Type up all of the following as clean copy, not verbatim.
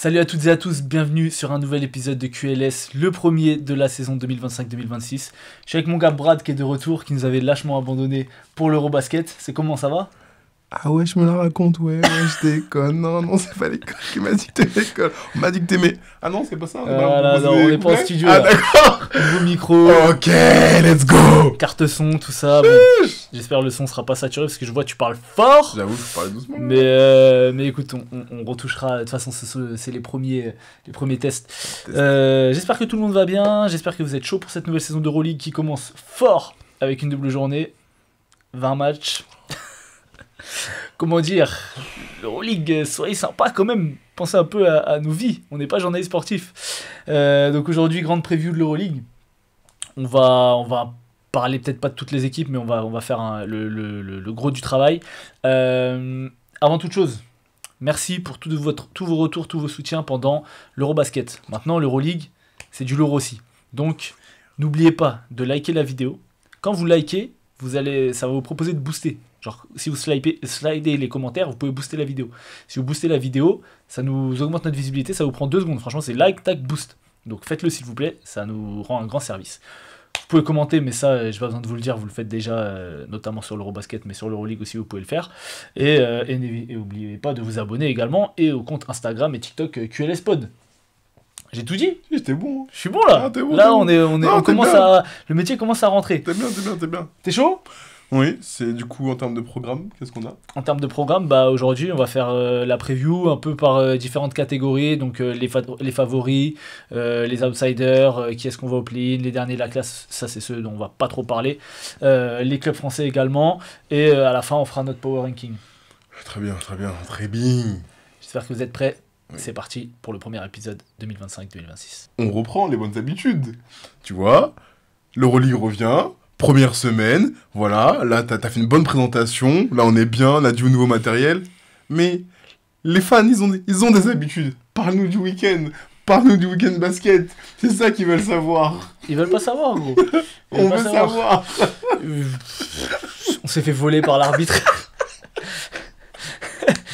Salut à toutes et à tous, bienvenue sur un nouvel épisode de QLS, le premier de la saison 2025-2026. Je suis avec mon gars Brad qui est de retour, qui nous avait lâchement abandonné pour l'Eurobasket. C'est comment, ça va? Ah ouais, je me la raconte, ouais, je déconne. Non, c'est pas l'école qui m'a dit que t'aimais l'école. On m'a dit que t'aimais. Ah non, c'est pas ça. On est pas en studio. Ah là. d'accord. Nouveau micro, Ok, let's go. carte son, tout ça. Bon, j'espère le son sera pas saturé parce que je vois que tu parles fort. J'avoue, je parlais doucement. Mais écoute, on retouchera. De toute façon, c'est les premiers tests. J'espère que tout le monde va bien. J'espère que vous êtes chaud pour cette nouvelle saison d'Euroleague qui commence fort avec une double journée. 20 matchs. Comment dire, l'Euroleague, soyez sympa quand même. Pensez un peu à nos vies. On n'est pas journaliste sportif. Donc aujourd'hui, grande preview de l'Euroleague. On va parler peut-être pas de toutes les équipes, mais on va faire le gros du travail. Avant toute chose, merci pour tous vos retours, tous vos soutiens pendant l'Eurobasket. Maintenant, l'Euroleague, c'est du lourd aussi. Donc, n'oubliez pas de liker la vidéo. Quand vous likez, ça va vous proposer de booster. Genre, si vous slidez les commentaires, vous pouvez booster la vidéo. Si vous boostez la vidéo, ça nous augmente notre visibilité, ça vous prend 2 secondes. Franchement, c'est like, tac, boost. Donc faites-le s'il vous plaît, ça nous rend un grand service. Vous pouvez commenter, mais ça, j'ai pas besoin de vous le dire, vous le faites déjà, notamment sur l'Eurobasket, mais sur l'Euroleague aussi, vous pouvez le faire. Et n'oubliez pas de vous abonner également, et au compte Instagram et TikTok QLSpod. J'ai tout dit. J'étais bon. Je suis bon là. Ah, t'es bon, là, t'es bon. on commence à... Le métier commence à rentrer. T'es bien. T'es chaud? Oui, c'est du coup en termes de programme, qu'est-ce qu'on a? En termes de programme, bah aujourd'hui on va faire la preview un peu par différentes catégories, donc les favoris, les outsiders, qui est-ce qu'on va au play-in, les derniers de la classe, ça c'est ceux dont on va pas trop parler, les clubs français également, et à la fin on fera notre power ranking. Très bien. J'espère que vous êtes prêts. Oui. C'est parti pour le premier épisode 2025-2026. On reprend les bonnes habitudes. Tu vois, l'Euroleague revient. Première semaine, voilà, là t'as fait une bonne présentation, là on est bien, on a du nouveau matériel, mais les fans ils ont des habitudes. Parle-nous du week-end basket, c'est ça qu'ils veulent savoir. Ils veulent pas savoir, gros. On veut savoir. On s'est fait voler par l'arbitre.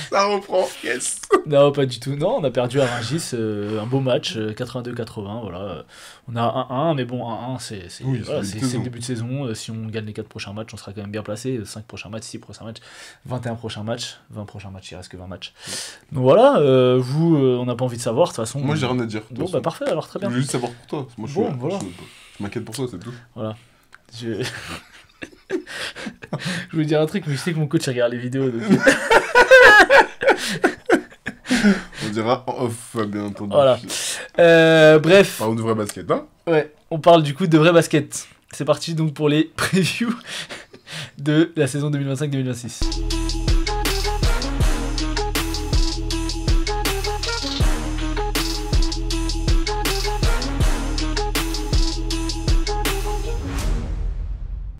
Ça reprend, yes. Non, pas du tout. Non, on a perdu à Rungis, un beau match, 82-80, voilà. On a 1-1, mais bon, 1-1, c'est le début de saison. Si on gagne les 4 prochains matchs, on sera quand même bien placé. 5 prochains matchs, 6 prochains matchs, 21 prochains matchs, 20 prochains matchs, il reste que 20 matchs. Donc voilà, vous, on n'a pas envie de savoir, de toute façon. Moi j'ai rien à dire. Bon, bah parfait, alors très bien. Je veux juste savoir pour toi. Moi, Voilà. je m'inquiète pour toi, c'est tout. Voilà. Je voulais dire un truc, mais je sais que mon coach regarde les vidéos. Donc... On dira en off, bien entendu. Voilà. Bref. Parlons de vrai basket, hein. Ouais, on parle du coup de vrai basket. C'est parti donc pour les previews de la saison 2025-2026.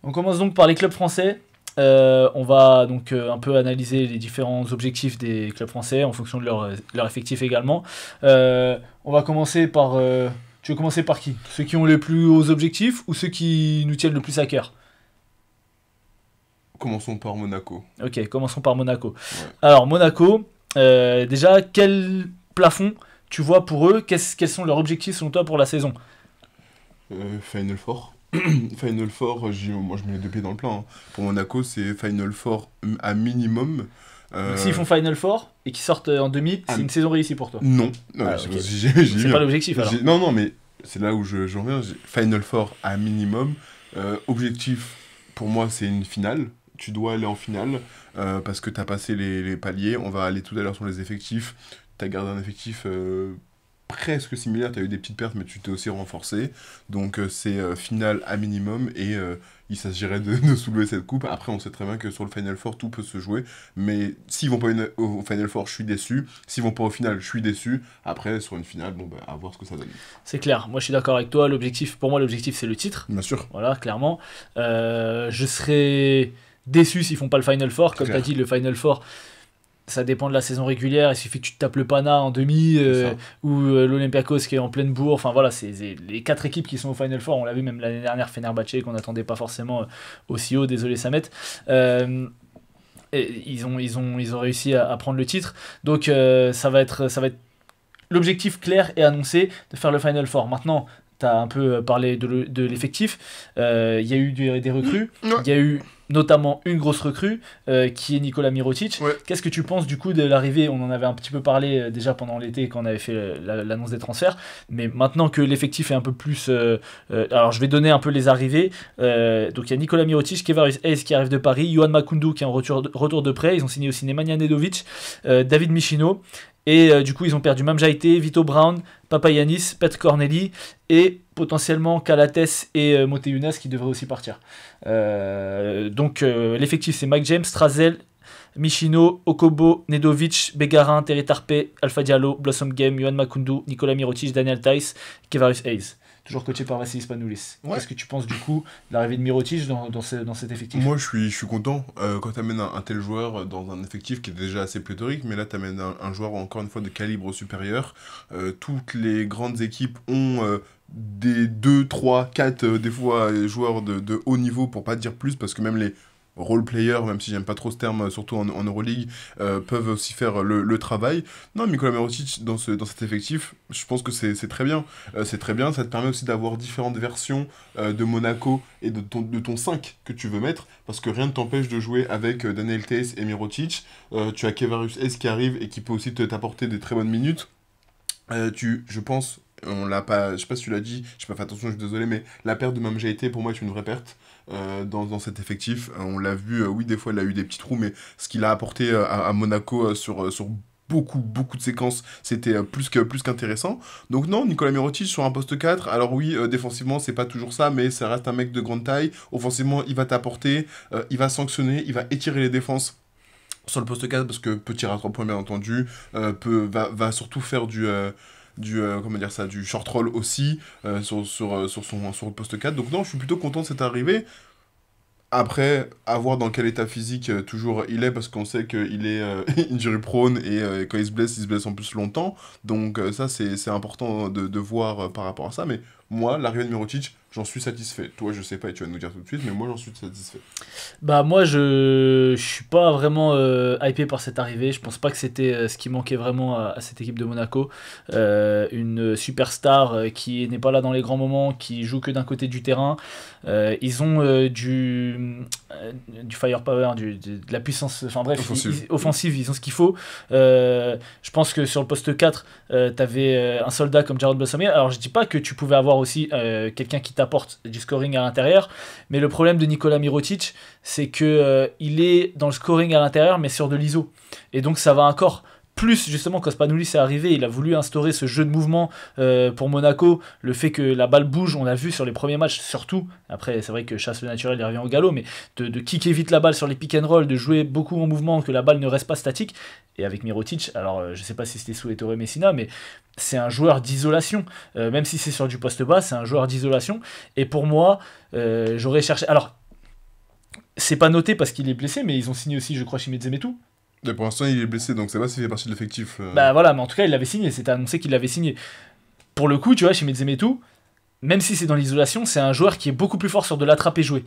On commence donc par les clubs français. On va donc un peu analyser les différents objectifs des clubs français en fonction de leur effectif également. On va commencer par... tu veux commencer par qui? Ceux qui ont les plus hauts objectifs ou ceux qui nous tiennent le plus à cœur? Commençons par Monaco. Ok, commençons par Monaco. Ouais. Alors Monaco, déjà quel plafond tu vois pour eux? Quels sont leurs objectifs selon toi pour la saison? Final Four. Final Four, moi je mets les 2 pieds dans le plat. Hein. Pour Monaco, c'est Final Four à minimum. Donc, s'ils font Final Four et qu'ils sortent en demi, c'est une saison réussie pour toi? Non. Okay. C'est pas l'objectif alors? Non, mais c'est là où je reviens. Final Four à minimum. Objectif, pour moi, c'est une finale. Tu dois aller en finale parce que tu as passé les paliers. On va aller tout à l'heure sur les effectifs. Tu as gardé un effectif... presque similaire, tu as eu des petites pertes mais tu t'es aussi renforcé, donc c'est finale à minimum et il s'agirait de soulever cette coupe. Après on sait très bien que sur le Final Four tout peut se jouer, mais s'ils vont pas au Final Four je suis déçu, s'ils vont pas au final je suis déçu, après sur une finale bon bah à voir ce que ça donne. C'est clair, moi je suis d'accord avec toi, pour moi l'objectif c'est le titre, bien sûr, voilà clairement. Je serais déçu s'ils font pas le Final Four, comme tu as dit le Final Four ça dépend de la saison régulière, il suffit que tu te tapes le Pana en demi, ou l'Olympiakos qui est en pleine bourre, enfin voilà, c'est les 4 équipes qui sont au Final Four, on l'a vu même l'année dernière, Fenerbahçe, qu'on n'attendait pas forcément aussi haut, désolé Samet, et ils ont réussi à prendre le titre, donc ça va être l'objectif clair est annoncé de faire le Final Four. Maintenant, tu as un peu parlé de l'effectif. Il y a eu des recrues. Il y a eu notamment une grosse recrue qui est Nikola Mirotic. Ouais. Qu'est-ce que tu penses du coup de l'arrivée? On en avait un petit peu parlé déjà pendant l'été quand on avait fait l'annonce des transferts, mais maintenant que l'effectif est un peu plus... alors je vais donner un peu les arrivées. Donc il y a Nikola Mirotic, Kevarius Hayes qui arrive de Paris, Yohan Makoundou qui est en retour de prêt. Ils ont signé aussi Nemanja Nedovic, David Michino. Et du coup, ils ont perdu Mamjaité, Vito Brown, Papagiannis, Pat Corneli et potentiellement Calates et Moteyunas qui devraient aussi partir. Donc l'effectif, c'est Mike James, Strazel, Michino, Okobo, Nedovic, Begarin, Terry Tarpe, Alpha Diallo, Blossom Game, Yohan Makoundou, Nikola Mirotic, Daniel Theis, Kevarius Hayes. Toujours coaché par Vassilis Spanoulis. Ouais. Qu'est-ce que tu penses du coup de l'arrivée de Mirotic dans cet effectif? Moi, je suis content quand tu amènes un tel joueur dans un effectif qui est déjà assez pléthorique, mais là, tu amènes un joueur, encore une fois, de calibre supérieur. Toutes les grandes équipes ont des 2, 3, 4, des fois, joueurs de haut niveau, pour pas dire plus, parce que même les role players, même si j'aime pas trop ce terme, surtout en Euroleague, peuvent aussi faire le travail. Non, Nikola Mirotic, dans cet effectif, je pense que c'est très bien. C'est très bien, ça te permet aussi d'avoir différentes versions de Monaco et de ton 5 que tu veux mettre, parce que rien ne t'empêche de jouer avec Daniel Theis et Mirotic. Tu as Kevarius Hayes qui arrive et qui peut aussi t'apporter des très bonnes minutes. Je pense... On l'a pas, je sais pas si tu l'as dit, j'ai pas fait attention, je suis désolé, mais la perte de Mamjaité pour moi est une vraie perte dans cet effectif. On l'a vu, oui, des fois il a eu des petits trous, mais ce qu'il a apporté à Monaco sur beaucoup de séquences, c'était plus qu'intéressant. Donc non, Nikola Mirotic sur un poste 4, alors oui, défensivement c'est pas toujours ça, mais ça reste un mec de grande taille. Offensivement il va t'apporter, il va sanctionner, il va étirer les défenses sur le poste 4 parce que peut tirer à 3 points bien entendu, va surtout faire du short roll aussi sur le poste 4. Donc non, je suis plutôt content de cette arrivée. Après, à voir dans quel état physique toujours il est, parce qu'on sait qu'il est injury prone et quand il se blesse en plus longtemps. Donc ça, c'est important de voir par rapport à ça. Mais moi, l'arrivée de Mirotic, j'en suis satisfait. Toi, je sais pas et tu vas nous dire tout de suite, mais moi, j'en suis satisfait. Bah moi je suis pas vraiment hypé par cette arrivée. Je pense pas que c'était ce qui manquait vraiment à cette équipe de Monaco. Une superstar qui n'est pas là dans les grands moments, qui joue que d'un côté du terrain. Ils ont du firepower, de la puissance, enfin bref, offensive, ils ont ce qu'il faut. Je pense que sur le poste 4, t'avais un soldat comme Jared Blossomé. Alors je dis pas que tu pouvais avoir aussi quelqu'un qui t'apporte du scoring à l'intérieur, mais le problème de Nikola Mirotic, c'est que il est dans le scoring à l'intérieur, mais sur de l'ISO. Et donc ça va encore plus, justement, quand Spanoulis est arrivé, il a voulu instaurer ce jeu de mouvement pour Monaco, le fait que la balle bouge, on l'a vu sur les premiers matchs, surtout. Après, c'est vrai que chasse le naturel, il revient au galop, mais de kicker vite la balle sur les pick and roll, de jouer beaucoup en mouvement, que la balle ne reste pas statique. Et avec Mirotic, alors je sais pas si c'était sous Ettore Messina, mais c'est un joueur d'isolation. Même si c'est sur du poste bas, c'est un joueur d'isolation. Et pour moi, j'aurais cherché... Alors, c'est pas noté parce qu'il est blessé, mais ils ont signé aussi, je crois, Shimizu Metu. Mais pour l'instant, il est blessé, donc c'est pas s'il fait partie de l'effectif. Bah voilà, mais en tout cas, il l'avait signé, c'était annoncé qu'il l'avait signé. Pour le coup, tu vois, Shimizu Metu, même si c'est dans l'isolation, c'est un joueur qui est beaucoup plus fort sur de l'attraper jouer.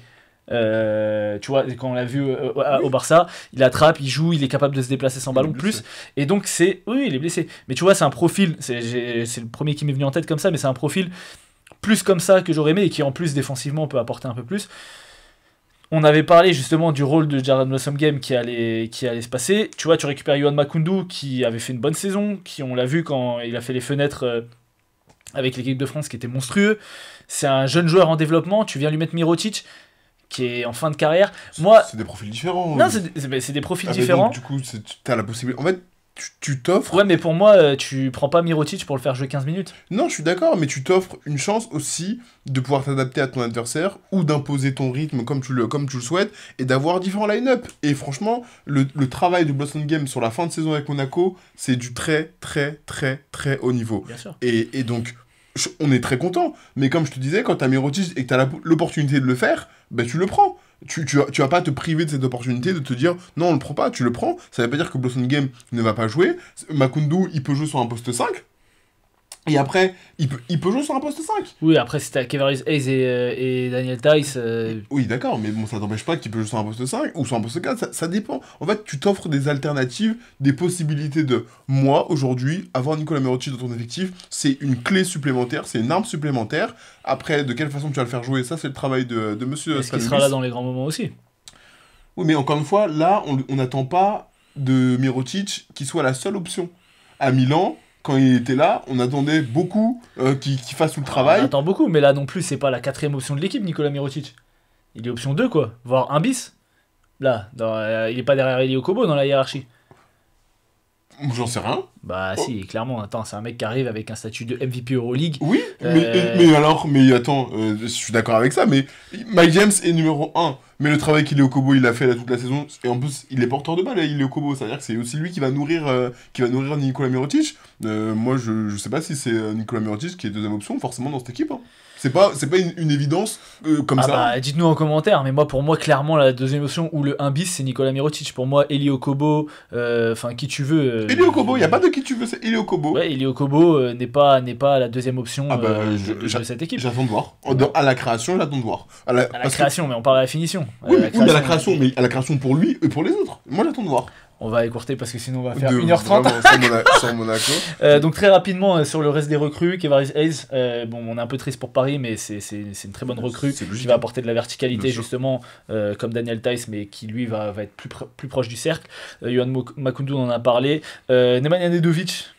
Tu vois, quand on l'a vu au Barça, il attrape, il joue, il est capable de se déplacer sans ballon plus. Et donc, oui, il est blessé. Mais tu vois, c'est un profil, c'est le premier qui m'est venu en tête comme ça, mais c'est un profil plus comme ça que j'aurais aimé et qui en plus défensivement peut apporter un peu plus. On avait parlé justement du rôle de Jared Blossom Game qui allait se passer. Tu vois, tu récupères Yohan Makoundou qui avait fait une bonne saison, qui on l'a vu quand il a fait les fenêtres avec l'équipe de France qui était monstrueux. C'est un jeune joueur en développement, tu viens lui mettre Mirotic qui est en fin de carrière. Moi, c'est des profils différents. Non, c'est des profils différents. Donc, du coup, t'as la possibilité. En fait, tu t'offres... Ouais, mais pour moi, tu prends pas Mirotic pour le faire jouer 15 minutes. Non, je suis d'accord, mais tu t'offres une chance aussi de pouvoir t'adapter à ton adversaire ou d'imposer ton rythme comme tu le souhaites et d'avoir différents line-up. Et franchement, le travail de Blossom Game sur la fin de saison avec Monaco, c'est du très haut niveau. Bien sûr. Et donc, on est très content. Mais comme je te disais, quand t'as Mirotic et que t'as l'opportunité de le faire, ben tu le prends. Tu vas pas te priver de cette opportunité de te dire non, on le prend pas, tu le prends. Ça veut pas dire que Blossom Game ne va pas jouer. Makoundou, il peut jouer sur un poste 5. Et après, il peut jouer sur un poste 5. Oui, après, si t'as Kevarrius Hayes et Daniel Tice. Oui, d'accord, mais bon, ça t'empêche pas qu'il peut jouer sur un poste 5 ou sur un poste 4, ça dépend. En fait, tu t'offres des alternatives, des possibilités de... Moi, aujourd'hui, avoir Nicolas Mirotic dans ton effectif, c'est une clé supplémentaire, c'est une arme supplémentaire. Après, de quelle façon tu vas le faire jouer, ça, c'est le travail de monsieur Est-ce qu'il Stanolis. sera là dans les grands moments aussi? Oui, mais encore une fois, là, on n'attend pas de Mirotic qui soit la seule option. À Milan, quand il était là, on attendait beaucoup qu'il fasse tout le On travail. attend beaucoup, mais là non plus, c'est pas la 4ème option de l'équipe, Nicolas Mirotic. Il est option 2, quoi. Voire 1 bis. Là, il est pas derrière Elio Kobo dans la hiérarchie. J'en sais rien. Bah si, clairement, attends, c'est un mec qui arrive avec un statut de MVP Euroleague. Oui, mais attends, je suis d'accord avec ça, mais Mike James est numéro 1. Mais le travail qu'Ileo Kobo il a fait là toute la saison, et en plus il est porteur de balle, Ileo Kobo, c'est-à-dire que c'est aussi lui qui va nourrir Nicolas Mirotic. Moi je sais pas si c'est Nicolas Mirotic qui est deuxième option forcément dans cette équipe. Hein. C'est pas une évidence comme ça. Bah, dites-nous en commentaire, mais pour moi, clairement, la deuxième option ou le 1 bis, c'est Nicolas Mirotic. Pour moi, Elio Kobo, enfin, qui tu veux. Elio Kobo, il n'y a pas de qui tu veux, c'est Elio Kobo. Ouais, Elio Kobo n'est pas la deuxième option de cette équipe. J'attends de voir. À la création, j'attends de voir. À la création, mais on parle à la finition. Oui, mais à la création pour lui et pour les autres. Moi, j'attends de voir. On va écourter parce que sinon on va faire 1h30. Sur Monaco. Donc très rapidement sur le reste des recrues, Kevarrius Hayes, bon on est un peu triste pour Paris mais c'est une très bonne recrue qui va apporter de la verticalité justement comme Daniel Tice mais qui lui va être plus proche du cercle. Yohan Makoundou on en a parlé. Nemanja Nedovic,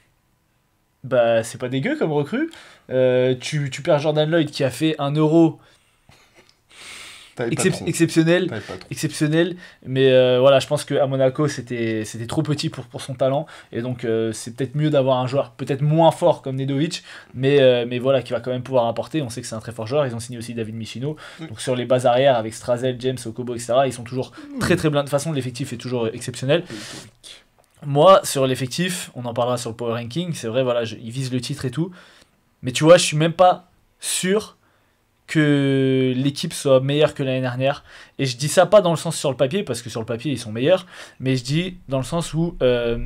bah c'est pas dégueu comme recrue. Tu perds Jordan Lloyd qui a fait 1 euro. Exceptionnel, mais voilà, je pense qu'à Monaco c'était trop petit pour son talent et donc c'est peut-être mieux d'avoir un joueur peut-être moins fort comme Nedovic mais voilà qui va quand même pouvoir apporter. On sait que c'est un très fort joueur, ils ont signé aussi David Michino, donc sur les bases arrières avec Strazel, James, Okobo, etc. ils sont toujours très très bien. De toute façon l'effectif est toujours exceptionnel. Moi sur l'effectif, on en parlera sur le Power Ranking, c'est vrai, voilà, ils visent le titre et tout, mais tu vois je suis même pas sûr que l'équipe soit meilleure que l'année dernière. Et je dis ça pas dans le sens sur le papier, parce que sur le papier ils sont meilleurs, mais je dis dans le sens où t'as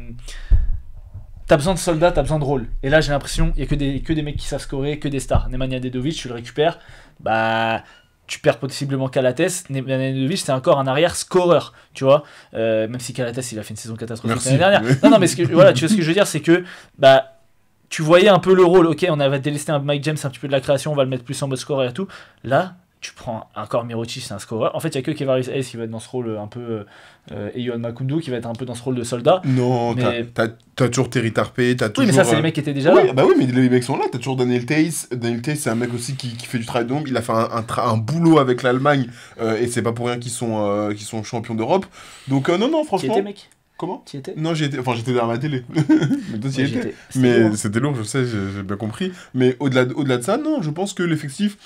besoin de soldats, t'as besoin de rôles. Et là j'ai l'impression qu'il y a que des mecs qui savent scorer, que des stars. Nemanja Nedovic, tu le récupères, bah tu perds possiblement Calates. Nemanja Nedovic c'est encore un arrière scoreur, tu vois. Même si Calates il a fait une saison catastrophique l'année dernière. Non mais voilà, tu vois ce que je veux dire, c'est que bah tu voyais un peu le rôle, ok, on avait délesté un Mike James un petit peu de la création, on va le mettre plus en mode scoreur et tout. Là, tu prends encore Mirotic, c'est un scoreur. En fait, il n'y a que Kevarrius Hayes qui va être dans ce rôle un peu. Et Yohan Makoundou qui va être un peu dans ce rôle de soldat. Non, mais... t'as toujours Terry Tarpey, t'as toujours. Oui, mais ça, c'est les mecs qui étaient déjà là. Bah oui, mais les mecs sont là. T'as toujours Daniel Theis. Daniel Theis, c'est un mec aussi qui fait du travail d'ombre. Il a fait un boulot avec l'Allemagne et c'est pas pour rien qu'ils sont champions d'Europe. Donc, non, franchement. Qui était, mec? Comment? T'y étais? Non, j'étais derrière ma télé. Mais toi, t'y étais. Mais c'était lourd, je sais, j'ai bien compris. Mais au-delà de ça, non, je pense que l'effectif,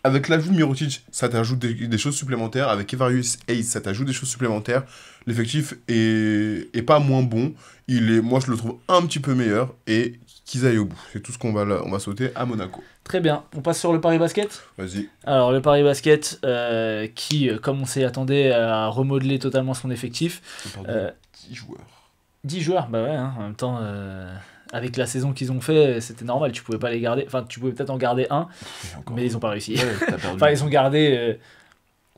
avec l'ajout de Mirotic, ça t'ajoute des choses supplémentaires. Avec Kevarrius Hayes, ça t'ajoute des choses supplémentaires. L'effectif est pas moins bon. Moi, je le trouve un petit peu meilleur. Et qu'ils aillent au bout. C'est tout ce qu'on va sauter à Monaco. Très bien. On passe sur le Paris Basket. Vas-y. Alors, le Paris Basket, qui, comme on s'y attendait, a remodelé totalement son effectif. 10 joueurs. 10 joueurs, bah ouais, hein, en même temps, avec la saison qu'ils ont fait, c'était normal, tu pouvais pas les garder, enfin tu pouvais peut-être en garder un, mais ils ont pas réussi. Ouais, enfin ils ont gardé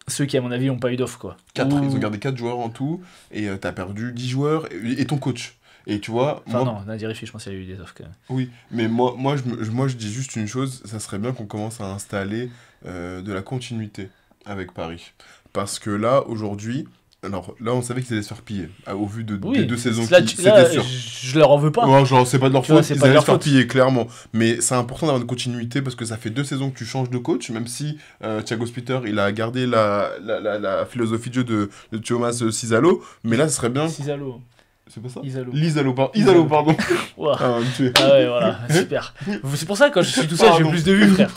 ceux qui à mon avis ont pas eu d'offre quoi. 4, ils ont gardé 4 joueurs en tout, et t'as perdu 10 joueurs, et ton coach. Et tu vois... Enfin non, Nadir Riffi, je pense qu'il y a eu des offres quand même. Oui, mais moi je dis juste une chose, ça serait bien qu'on commence à installer de la continuité avec Paris. Parce que là, aujourd'hui... Alors là, on savait qu'ils allaient se faire piller, au vu des 2 saisons c'était sûr. Je leur en veux pas. Ouais, genre, c'est pas de leur faute, ils allaient se faire faute. piller, clairement. Mais c'est important d'avoir une continuité parce que ça fait 2 saisons que tu changes de coach, même si Thiago Splitter, il a gardé la philosophie de jeu de Thomas Cisalo. Mais là, ce serait bien... Cisalo. C'est pas ça? Isalo, pardon. Wow. Ah ouais, voilà, super. C'est pour ça que quand je suis tout seul, j'ai plus de vues, frère.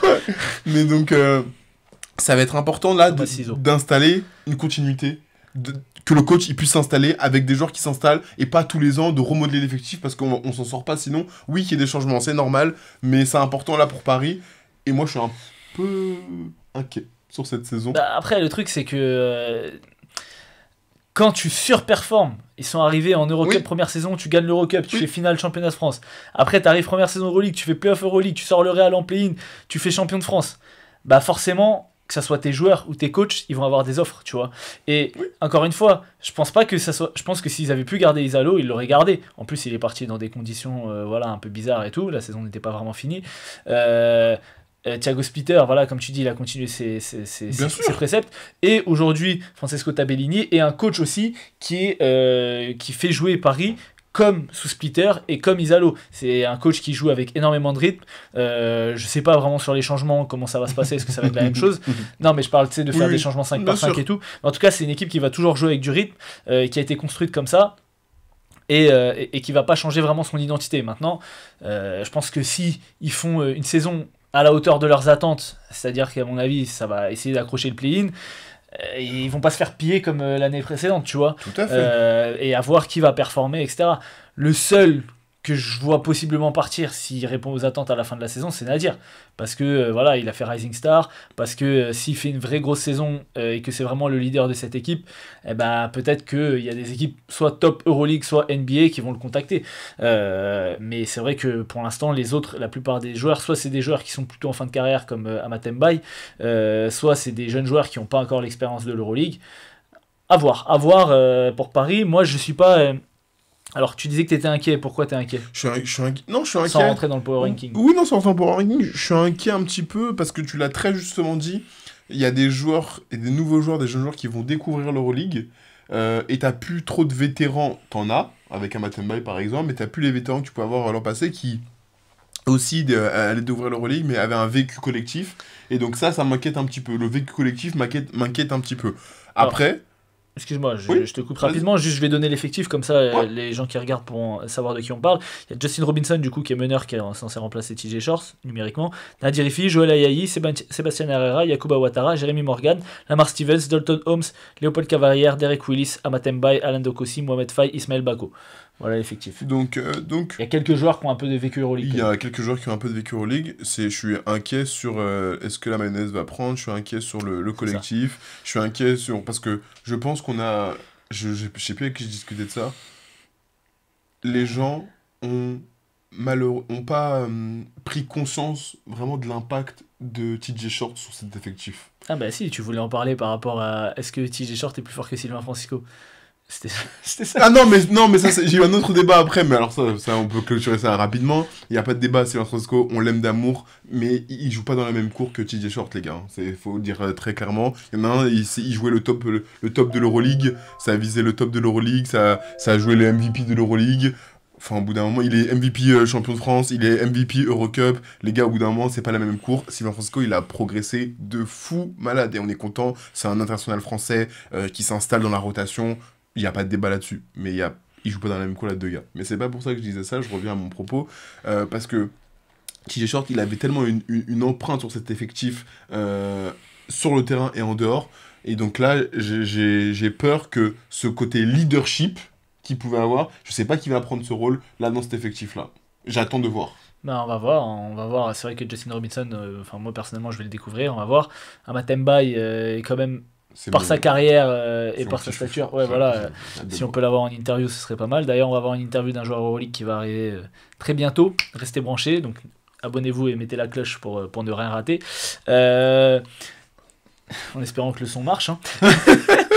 Mais donc, ça va être important là d'installer une continuité. Que le coach il puisse s'installer avec des joueurs qui s'installent et pas tous les ans de remodeler l'effectif parce qu'on s'en sort pas sinon. Oui, qu'il y ait des changements, c'est normal, mais c'est important là pour Paris. Et moi, je suis un peu inquiet sur cette saison. Bah, après, le truc, c'est que quand tu surperformes, ils sont arrivés en Eurocup Oui. première saison, tu gagnes l'Eurocup, tu Oui. fais finale championnat de France. Après, tu arrives première saison Euroleague, tu fais playoff Euroleague, tu sors le Real en play-in, tu fais champion de France. Bah forcément, que ça soit tes joueurs ou tes coachs, ils vont avoir des offres, tu vois. Et Oui. encore une fois, je pense pas que ça soit. Je pense que s'ils avaient pu garder Isalo, ils l'auraient gardé. En plus, il est parti dans des conditions, voilà, un peu bizarres et tout. La saison n'était pas vraiment finie. Thiago Splitter, voilà, comme tu dis, il a continué ses Bien sûr. préceptes. Et aujourd'hui, Francesco Tabellini est un coach aussi qui fait jouer Paris comme sous Splitter et comme Isalo. C'est un coach qui joue avec énormément de rythme. Je sais pas vraiment sur les changements, comment ça va se passer, est-ce que ça va être la même chose. Non, mais je parle, tu sais, de faire Oui, des changements 5 bien par 5 sûr. et tout. Mais en tout cas, c'est une équipe qui va toujours jouer avec du rythme, qui a été construite comme ça. Et qui va pas changer vraiment son identité. Maintenant, je pense que si ils font une saison à la hauteur de leurs attentes, c'est-à-dire qu'à mon avis, ça va essayer d'accrocher le play-in, ils vont pas se faire piller comme l'année précédente, tu vois. Tout à fait. Et à voir qui va performer, etc. Le seul que je vois possiblement partir s'il répond aux attentes à la fin de la saison, c'est Nadir. Parce que voilà, il a fait Rising Star, parce que s'il fait une vraie grosse saison et que c'est vraiment le leader de cette équipe, eh ben, peut-être qu'il y a des équipes soit top Euroleague, soit NBA qui vont le contacter. Mais c'est vrai que pour l'instant, les autres, la plupart des joueurs, soit c'est des joueurs qui sont plutôt en fin de carrière comme Amatem Bay, soit c'est des jeunes joueurs qui n'ont pas encore l'expérience de l'Euroleague. À voir pour Paris. Moi, je suis pas. Alors, tu disais que tu étais inquiet. Pourquoi tu es inquiet? Non, je suis inquiet. Sans rentrer dans le power ranking. Oui, non, sans rentrer dans le power ranking, je suis inquiet un petit peu parce que tu l'as très justement dit. Il y a des joueurs, et des nouveaux joueurs, des jeunes joueurs qui vont découvrir l'Euroleague. Et t'as plus trop de vétérans, t'en as, avec un Matembaye par exemple, mais t'as plus les vétérans que tu peux avoir l'an passé qui aussi allaient découvrir l'Euroleague, mais avaient un vécu collectif. Et donc ça m'inquiète un petit peu. Le vécu collectif m'inquiète un petit peu. Après. Excuse-moi, Oui, je te coupe vas-y. rapidement, juste je vais donner l'effectif, comme ça Ouais. les gens qui regardent pourront savoir de qui on parle. Il y a Justin Robinson, du coup, qui est meneur, qui est censé remplacer TJ Shorts, numériquement. Nadir Ifi, Joel Ayayi, Sébastien Herrera, Yakuba Ouattara, Jeremy Morgan, Lamar Stevens, Dalton Holmes, Léopold Cavalière, Derek Willis, Amatem Bay, Alan Dokosi, Mohamed Faye, Ismaël Bako. Voilà l'effectif. Donc, Il y a quelques joueurs qui ont un peu de vécu Euroleague. il y a quelques joueurs qui ont un peu de vécu Euroleague. Je suis inquiet sur est-ce que la mayonnaise va prendre. Je suis inquiet sur le collectif. Je suis inquiet sur. Parce que je pense qu'on a. Je sais plus avec qui je discutais de ça. Les gens ont pas pris conscience vraiment de l'impact de TJ Short sur cet effectif. Ah bah si, tu voulais en parler par rapport à est-ce que TJ Short est plus fort que Sylvain Francisco? C'était ça. Ah non, mais ça, j'ai eu un autre débat après, mais alors ça on peut clôturer ça rapidement. Il n'y a pas de débat, Sylvain Francisco, on l'aime d'amour, mais il joue pas dans la même cour que TJ Short, les gars. Il faut le dire très clairement. Il y en a un, il jouait le top de l'Euroleague, ça visait le top de l'Euroleague, ça a joué les MVP de l'Euroleague. Enfin, au bout d'un moment, il est MVP champion de France, il est MVP Eurocup. Les gars, au bout d'un moment, c'est pas la même cour. Sylvain Francisco, il a progressé de fou malade et on est content. C'est un international français qui s'installe dans la rotation. Il n'y a pas de débat là-dessus, mais il joue pas dans la même cour, là, deux gars. Mais c'est pas pour ça que je disais ça, je reviens à mon propos, parce que TJ Short, il avait tellement une empreinte sur cet effectif, sur le terrain et en dehors, et donc là, j'ai peur que ce côté leadership qu'il pouvait avoir, je sais pas qui va prendre ce rôle, là, dans cet effectif-là. J'attends de voir. Ben, on va voir. C'est vrai que Justin Robinson, enfin moi personnellement je vais le découvrir, on va voir. Amatem Bay est quand même par Bon. sa carrière et C'est par mon sa petit stature, chouchou. ouais Ça, voilà. j'adore. Si on peut l'avoir en interview, ce serait pas mal. D'ailleurs, on va avoir une interview d'un joueur Euroleague qui va arriver très bientôt. Restez branchés, donc abonnez-vous et mettez la cloche pour ne rien rater. En espérant que le son marche. Hein.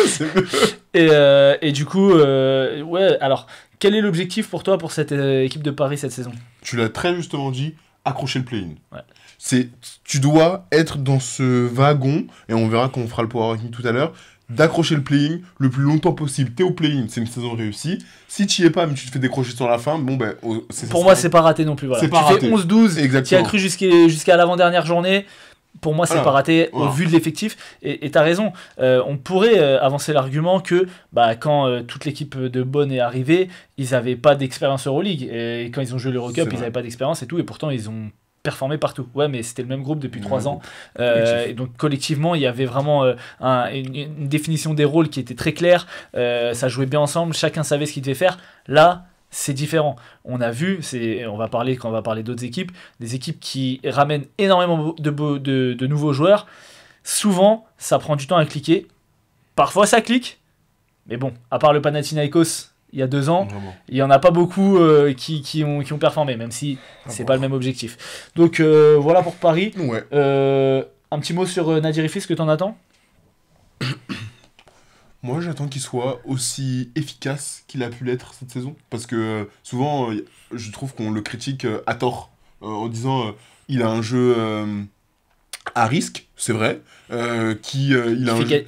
C'est mieux. Et du coup, ouais, alors, quel est l'objectif pour toi pour cette équipe de Paris cette saison? Tu l'as très justement dit, accrocher le play-in. Ouais. Tu dois être dans ce wagon, et on verra quand on fera le power ranking tout à l'heure, d'accrocher le play-in le plus longtemps possible. T'es au play-in, c'est une saison réussie. Si tu y es pas, mais tu te fais décrocher sur la fin, bon ben... Pour moi, c'est pas raté non plus. Voilà. C'est pas tu raté. fais 11-12, tu as Exactement. cru jusqu'à l'avant-dernière journée. Pour moi, c'est Voilà. pas raté au Voilà. vu de l'effectif. Et t'as raison. On pourrait avancer l'argument que quand toute l'équipe de Bonn est arrivée, ils avaient pas d'expérience Euroleague. Et quand ils ont joué l'Eurocup, C'est ils vrai. avaient pas d'expérience et tout. Et pourtant, ils ont performé partout. Ouais, mais c'était le même groupe depuis Le 3 même ans. Collectif. Et donc, collectivement, il y avait vraiment une définition des rôles qui était très claire. Ça jouait bien ensemble. Chacun savait ce qu'il devait faire. Là, c'est différent. On a vu, quand on va parler d'autres équipes, des équipes qui ramènent énormément de nouveaux joueurs. Souvent, ça prend du temps à cliquer. Parfois, ça clique, Mais bon, à part le Panathinaikos il y a 2 ans, Vraiment. il n'y en a pas beaucoup qui ont performé, même si c'est pas le même objectif. Donc voilà pour Paris. Ouais. Un petit mot sur Nadir Ifri, ce que t'en attends? Moi, j'attends qu'il soit aussi efficace qu'il a pu l'être cette saison. Parce que souvent, je trouve qu'on le critique à tort. En disant, il a un jeu à risque, c'est vrai. Il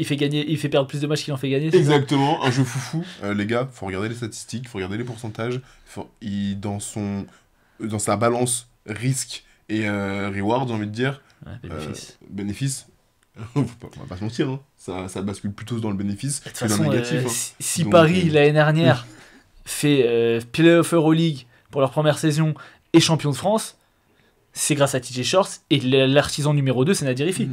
fait perdre plus de matchs qu'il en fait gagner. Exactement, un jeu foufou. Les gars, faut regarder les statistiques, faut regarder les pourcentages. Dans sa balance risque et reward, j'ai envie de dire. Ouais, Bénéfice. On va pas se mentir, hein. Ça bascule plutôt dans le bénéfice De toute que dans façon, le négatif. si Donc, Paris, l'année dernière, fait Play-off Euroleague pour leur première saison et champion de France, c'est grâce à TJ Shorts, et l'artisan numéro 2, c'est Nadir Ifri.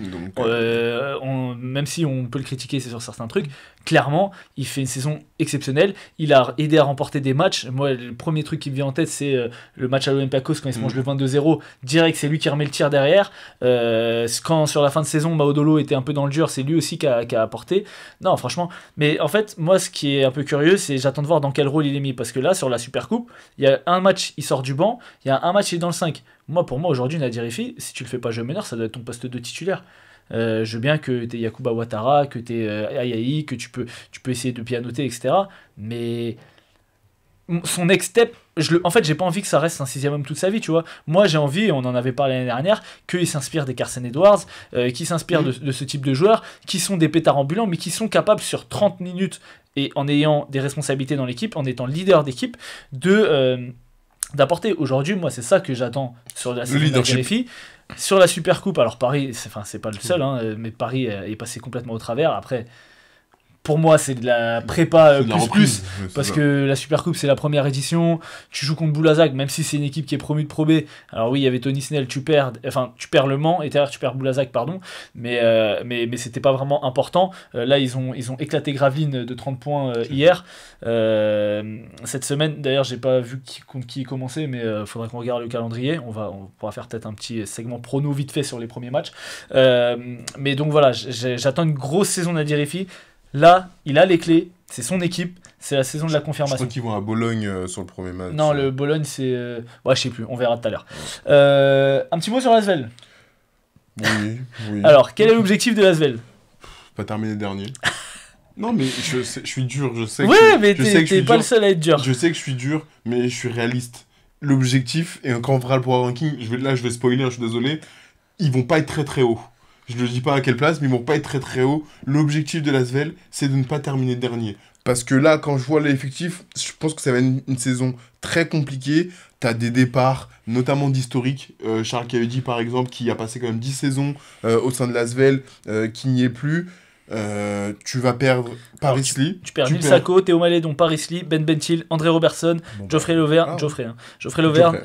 Même si on peut le critiquer, c'est sur certains trucs, clairement, il fait une saison exceptionnelle. Il a aidé à remporter des matchs. Moi, le premier truc qui me vient en tête, c'est le match à l'Olympiakos quand il se mange le 22-0. Direct, c'est lui qui remet le tir derrière. Quand sur la fin de saison, Maodolo était un peu dans le dur, c'est lui aussi qui a apporté. Non, franchement. Mais en fait, moi, ce qui est un peu curieux, c'est j'attends de voir dans quel rôle il est mis. Parce que là, sur la Supercoupe, il y a un match, il sort du banc. Il y a un match, il est dans le 5. Pour moi, aujourd'hui, Nadir Ifri, si tu le fais pas jeu meneur, ça doit être ton poste de titulaire. Je veux bien que tu aies Yacouba Ouattara, que tu aies Ayayi, que tu peux essayer de pianoter, etc. Mais son next step, en fait, j'ai pas envie que ça reste un 6ème homme toute sa vie, tu vois. Moi, j'ai envie, on en avait parlé l'année dernière, qu'il s'inspire des Carson Edwards, qu'il s'inspire de ce type de joueurs, qui sont des pétards ambulants, mais qui sont capables sur 30 minutes, et en ayant des responsabilités dans l'équipe, en étant leader d'équipe, d'apporter. Aujourd'hui, moi, c'est ça que j'attends sur la saison de Nadir Ifri. Sur la Supercoupe, alors Paris, c'est pas le seul, hein, mais Paris est passé complètement au travers. Après, pour moi, c'est de la prépa plus, parce que la Supercoupe, c'est la première édition. Tu joues contre Boulazac, même si c'est une équipe qui est promue de Pro B. Alors oui, il y avait Tony Snell, tu perds Le Mans, et derrière, tu perds Boulazac, pardon. Mais c'était pas vraiment important. Là, ils ont éclaté Gravelines de 30 points hier. Cette semaine, d'ailleurs, j'ai pas vu contre qui commençait, mais faudrait qu'on regarde le calendrier. On pourra faire peut-être un petit segment prono vite fait sur les premiers matchs. Mais donc voilà, j'attends une grosse saison Nadir Ifri. Là, il a les clés, c'est son équipe, c'est la saison de la confirmation. Je crois qu'ils vont à Bologne sur le premier match. Non, le Bologne, c'est... je sais plus, on verra tout à l'heure. Un petit mot sur l'Asvel. Oui. Alors, quel est l'objectif de l'Asvel? Pas terminer dernier. Non, mais je suis dur, je sais. Ouais, mais t'es pas le seul à être dur. Je sais que je suis dur, mais je suis réaliste. L'objectif, et quand on fera le power ranking, je vais spoiler, je suis désolé, ils vont pas être très très hauts. Je ne dis pas à quelle place, mais ils vont pas être très très hauts. L'objectif de l'Asvel, c'est de ne pas terminer dernier. Parce que là, quand je vois l'effectif, je pense que ça va être une saison très compliquée. T'as des départs, notamment d'historiques. Charles Cahudi, par exemple, qui a passé quand même 10 saisons au sein de l'Asvel, qui n'y est plus. Tu vas perdre Paris Lee. Tu perds Nils Sako, Théo Malédon, Paris Lee, Ben Bentil, André Robertson, Geoffrey Lauvergne,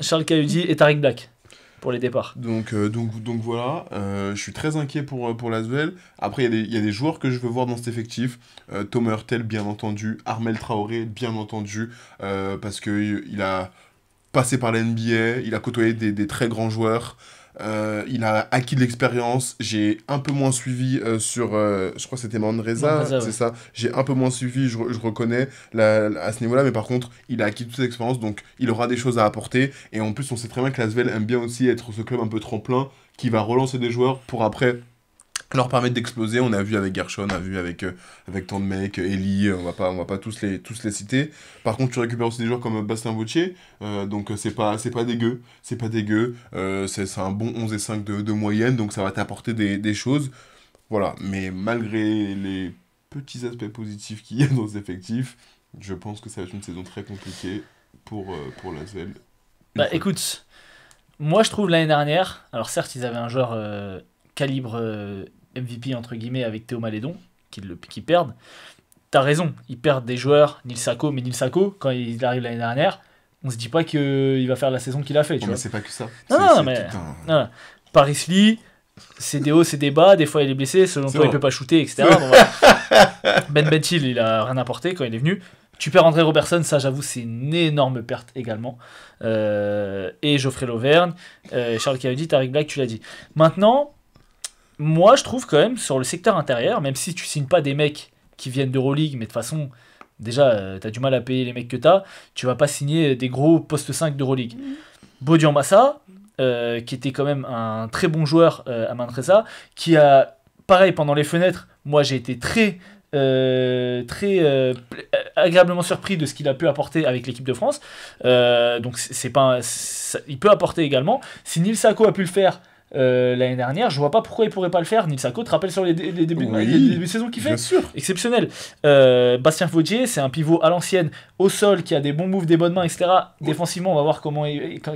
Charles Cahudi et Tariq Black. Pour les départs. Donc voilà, je suis très inquiet pour l'Asvel. Après, il y a des joueurs que je veux voir dans cet effectif. Thomas Hurtel, bien entendu. Armel Traoré, bien entendu. Parce qu'il a passé par la NBA, il a côtoyé des très grands joueurs. Il a acquis de l'expérience. J'ai un peu moins suivi je crois que c'était Manresa, c'est ouais. Ça. J'ai un peu moins suivi, je reconnais à ce niveau-là, mais par contre, il a acquis toute cette expérience, donc il aura des choses à apporter. Et en plus, on sait très bien que l'Asvel aime bien aussi être ce club un peu tremplin qui va relancer des joueurs pour après leur permettre d'exploser. On a vu avec Gershon, on a vu avec tant de mecs, Eli, on va pas tous les citer. Par contre, tu récupères aussi des joueurs comme Bastien Vautier, donc c'est pas dégueu, c'est un bon 11 et 5 de moyenne, donc ça va t'apporter des choses. Voilà, mais malgré les petits aspects positifs qu'il y a dans ces effectifs, je pense que ça va être une saison très compliquée pour l'Asvel. Écoute, moi je trouve l'année dernière, alors certes ils avaient un joueur calibre MVP entre guillemets avec Théo Malédon qui perdent. T'as raison, ils perdent des joueurs, Nils Sako, mais Nils Sako, quand il arrive l'année dernière, on se dit pas qu'il va faire la saison qu'il a fait. Tu vois. Mais c'est pas que ça. Non. Paris Lee, c'est des hauts, c'est des bas, des fois il est blessé, selon toi il peut pas shooter, etc. Bon, voilà. Ben Bentil, il a rien apporté quand il est venu. Tu perds André Robertson, ça j'avoue c'est une énorme perte également. Et Geoffrey Lauvergne, Charles Cahudi, Tariq Black, tu l'as dit. Maintenant, moi je trouve quand même sur le secteur intérieur, même si tu signes pas des mecs qui viennent d'Euroleague, mais de toute façon déjà, t'as du mal à payer les mecs que t'as, tu vas pas signer des gros postes 5 d'Euroleague. Bodian Massa, qui était quand même un très bon joueur à Manresa, qui a, pareil, pendant les fenêtres, moi j'ai été très agréablement surpris de ce qu'il a pu apporter avec l'équipe de France. Donc c'est pas il peut apporter également. Si Nil Sako a pu le faire l'année dernière, je vois pas pourquoi il pourrait pas le faire. Nil Sako, te rappelles sur les débuts de saison qu'il fait, bien sûr. exceptionnel. Bastien Faudier, c'est un pivot à l'ancienne, au sol, qui a des bons moves, des bonnes mains, etc. Défensivement, on va voir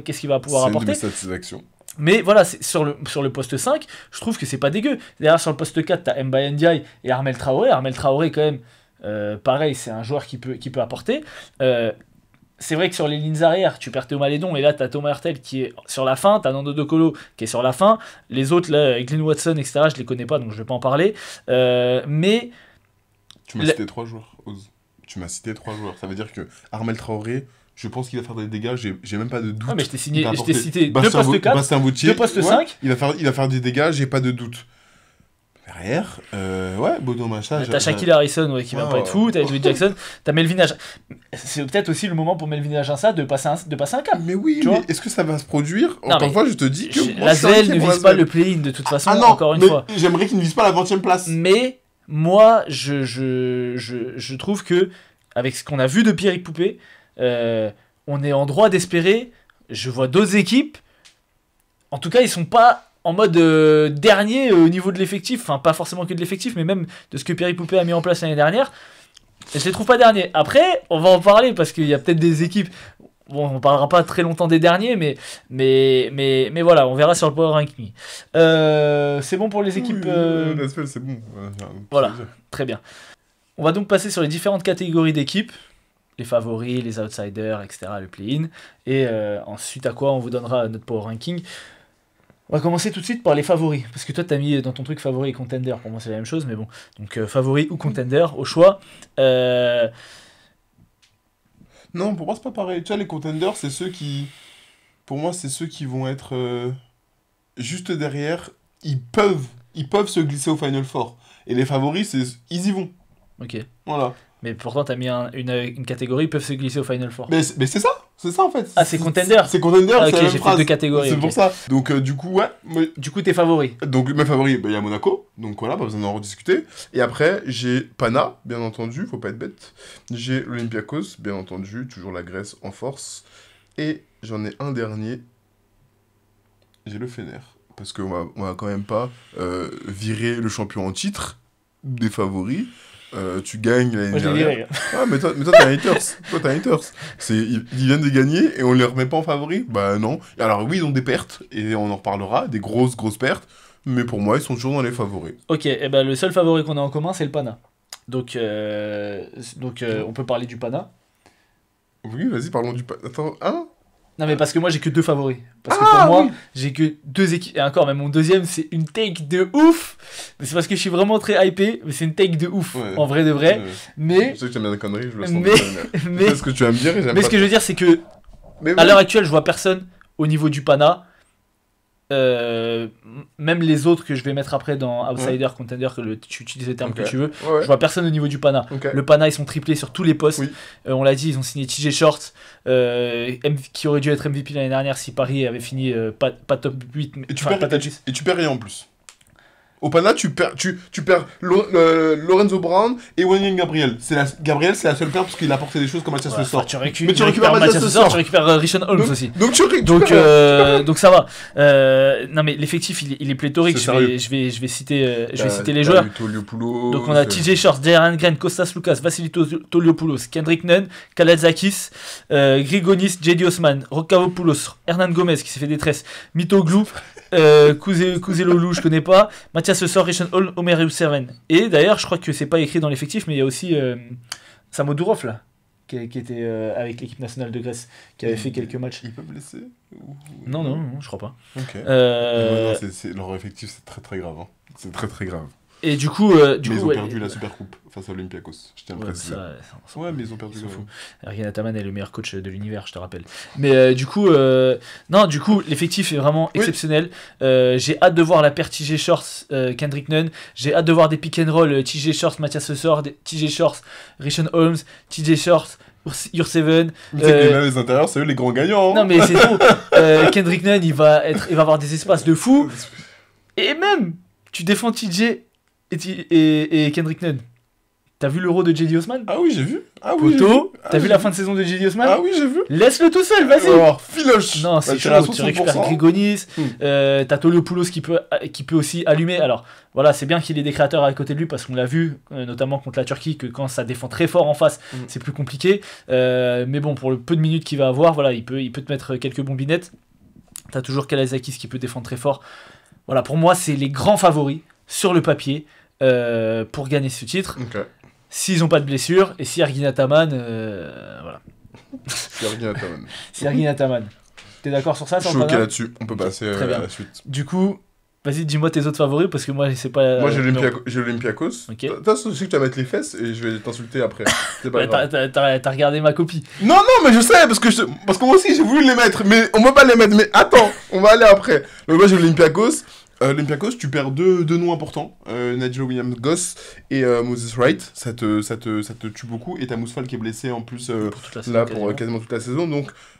qu'est-ce qu'il va pouvoir apporter. C'est une satisfaction. Mais voilà, sur le poste 5, je trouve que c'est pas dégueu. Derrière, sur le poste 4, t'as Mbaye Ndiaye et Armel Traoré. Armel Traoré, quand même, pareil, c'est un joueur qui peut apporter. C'est vrai que sur les lignes arrière, tu perds Thomas Lédon, et là, t'as Thomas Hurtel qui est sur la fin, t'as Nando De Colo qui est sur la fin. Les autres, là, Glenn Watson, etc., je les connais pas, donc je vais pas en parler. Mais... Tu m'as cité 3 joueurs, Oz. Tu m'as cité 3 joueurs. Ça veut dire que Armel Traoré... Je pense qu'il va faire des dégâts, j'ai même pas de doute. Ouais, mais je t'ai cité 2 postes 4, 2 postes 5. Il va faire des dégâts, j'ai pas de doute. Derrière, ouais, Bodo Macha. T'as Shaquille Harrison qui vient pas être fou, t'as Edwin Jackson, t'as Melvin Aginsa. C'est peut-être aussi le moment pour Melvin Aginsa de passer un cap. Mais oui, mais est-ce que ça va se produire? Encore une fois, je te dis que. La ZL ne vise pas le play-in de toute façon, encore une fois. J'aimerais qu'il ne vise pas la 20ème place. Mais moi, je trouve que, avec ce qu'on a vu de Pierrick Poupé, on est en droit d'espérer. Je vois d'autres équipes. En tout cas, ils sont pas en mode dernier au niveau de l'effectif. Enfin, pas forcément que de l'effectif, mais même de ce que Pierrick Poupé a mis en place l'année dernière. Et je les trouve pas derniers. Après, on va en parler parce qu'il y a peut-être des équipes. Bon, on parlera pas très longtemps des derniers, mais voilà, on verra sur le Power Ranking. C'est bon pour les équipes. L'ASFL, c'est bon. Voilà, très bien. On va donc passer sur les différentes catégories d'équipes. Les favoris, les outsiders, etc., le play-in. Et ensuite, à quoi on vous donnera notre power ranking. On va commencer tout de suite par les favoris. Parce que toi, t'as mis dans ton truc favori et contender. Pour moi, c'est la même chose, mais bon. Donc, favori ou contender, au choix. Non, pour moi, c'est pas pareil. Tu vois, les contenders, c'est ceux qui... Pour moi, c'est ceux qui vont être juste derrière. Ils peuvent se glisser au Final Four. Et les favoris, ils y vont. Ok. Voilà. Mais pourtant, t'as mis une catégorie, ils peuvent se glisser au Final Four. Mais c'est ça en fait. Ah, c'est contender. C'est contender, ah, c'est la ok, même j'ai phrase. fait 2 catégories. C'est pour ça. Donc du coup, ouais. Du coup, tes favoris. Donc mes favoris, il y a Monaco. Donc voilà, pas besoin d'en rediscuter. Et après, j'ai Pana, bien entendu, faut pas être bête. J'ai l'Olympiakos, bien entendu, toujours la Grèce en force. Et j'en ai un dernier. J'ai le Fener. Parce qu'on va quand même pas virer le champion en titre des favoris. Tu gagnes l'année dernière. Ah, mais toi t'as un haters. Toi t'as un haters. Ils viennent de gagner et on les remet pas en favori. Bah non. Alors oui, ils ont des pertes et on en reparlera, des grosses pertes. Mais pour moi, ils sont toujours dans les favoris. Ok, et ben le seul favori qu'on a en commun, c'est le Pana. Donc on peut parler du Pana. Oui, vas-y, parlons du Pana. Attends, hein? Non, mais parce que moi j'ai que 2 favoris. Parce que pour moi, j'ai que 2 équipes. Et encore, même mon deuxième, c'est une take de ouf. Mais c'est parce que je suis vraiment très hypé. Mais c'est une take de ouf, en vrai de vrai. Mais. Je sais que tu aimes bien la connerie, je le sens. Mais ce que tu vas me dire et j'aime mais pas ce que je veux dire, c'est que à l'heure actuelle, je vois personne au niveau du Pana. Même les autres que je vais mettre après dans Outsider, Contender, tu utilises les termes que tu veux, je vois personne au niveau du Pana. Le Pana, ils sont triplés sur tous les postes. On l'a dit, ils ont signé TJ Short, qui aurait dû être MVP l'année dernière si Paris avait fini pas top 8. Mais, et tu perds rien en plus. Au Pana, tu perds Lorenzo Brown et Wenyen Gabriel. Gabriel, c'est la seule perte parce qu'il a apporté des choses comme Mathias Le Sort. Mais tu récupères Mathias Le Sort, tu récupères Richon Holmes aussi. Donc ça va. Non mais l'effectif il est pléthorique. Je vais citer les joueurs. Donc on a TJ Shorts, De'Aaron Grant, Kostas Loukas, Vassili Toliopoulos, Kendrick Nunn, Kaladzakis, Grigonis, Jedi Osman, Rokavopoulos, Hernan Gomez qui s'est fait des tresses, Mitoglou, Kouzelolou, je connais pas, Mathias Le Sort, Richon Holmes, Omer Youserven. Et d'ailleurs, je crois que c'est pas écrit dans l'effectif, mais il y a aussi Samodurov là, qui était avec l'équipe nationale de Grèce, qui avait fait quelques matchs. Il peut blesser non, je crois pas. Ok. Leur effectif, c'est très très grave. Hein. C'est très très grave. Et du coup, Mais ils ont ouais, perdu la Super Coupe face à Olympiakos. Je tiens à le ouais, préciser. ça, Ouais, mais ils ont perdu. s'en quand fout. même. Ergin Ataman est le meilleur coach de l'univers, je te rappelle. Mais non, du coup, l'effectif est vraiment Oui. exceptionnel. J'ai hâte de voir la paire TJ Shorts, Kendrick Nunn. J'ai hâte de voir des pick and roll TJ Shorts, Mathias Lesor, TJ Shorts, Rishon Holmes, TJ Shorts, Urseven. Tu sais que là, les intérieurs, c'est eux les grands gagnants. Non, mais c'est faux. Kendrick Nunn, il va avoir des espaces de fou. Et même, tu défends TJ et Kendrick Nunn. T'as vu l'euro de J.D. Osman? Ah oui, j'ai vu. Ah oui, j'ai vu. Poto, Ah t'as oui, vu j'ai la vu. fin de saison de J.D. Osman? Ah oui, j'ai vu. Laisse-le tout seul, vas-y! Alors, filoche. Non, c'est tirer à chaud, tu récupères 60%. Grigonis, Hmm. t'as Toliopoulos qui peut aussi allumer. Alors, voilà, c'est bien qu'il ait des créateurs à côté de lui parce qu'on l'a vu, notamment contre la Turquie, que quand ça défend très fort en face, c'est plus compliqué. Mais bon, pour le peu de minutes qu'il va avoir, voilà, il peut te mettre quelques bombinettes. T'as toujours Kalazakis qui peut défendre très fort. Voilà, pour moi, c'est les grands favoris sur le papier pour gagner ce titre. Ok. S'ils n'ont pas de blessure et si Ergin Ataman, voilà. C'est Ergin Ataman. Si Ergin Ataman. T'es d'accord sur ça? Je suis ok là-dessus. On peut passer Très bien. à la suite. Du coup, vas-y, dis-moi tes autres favoris parce que moi, c'est pas. Moi, j'ai non. Olympiakos. Ok. Toi, je sais que tu vas mettre les fesses et je vais t'insulter après. C'est pas Ouais, grave. t'as regardé ma copie. Non, mais je sais, parce que moi aussi, j'ai voulu les mettre, mais on peut pas les mettre. Mais attends, on va aller après. Donc, moi, j'ai Olympiakos. Olympiakos, tu perds deux noms importants, Nigel Williams-Goss et Moses Wright. Ça te tue beaucoup. Et t'as Mousfal qui est blessé en plus Pour toute la saison, là quasiment. pour quasiment toute la saison.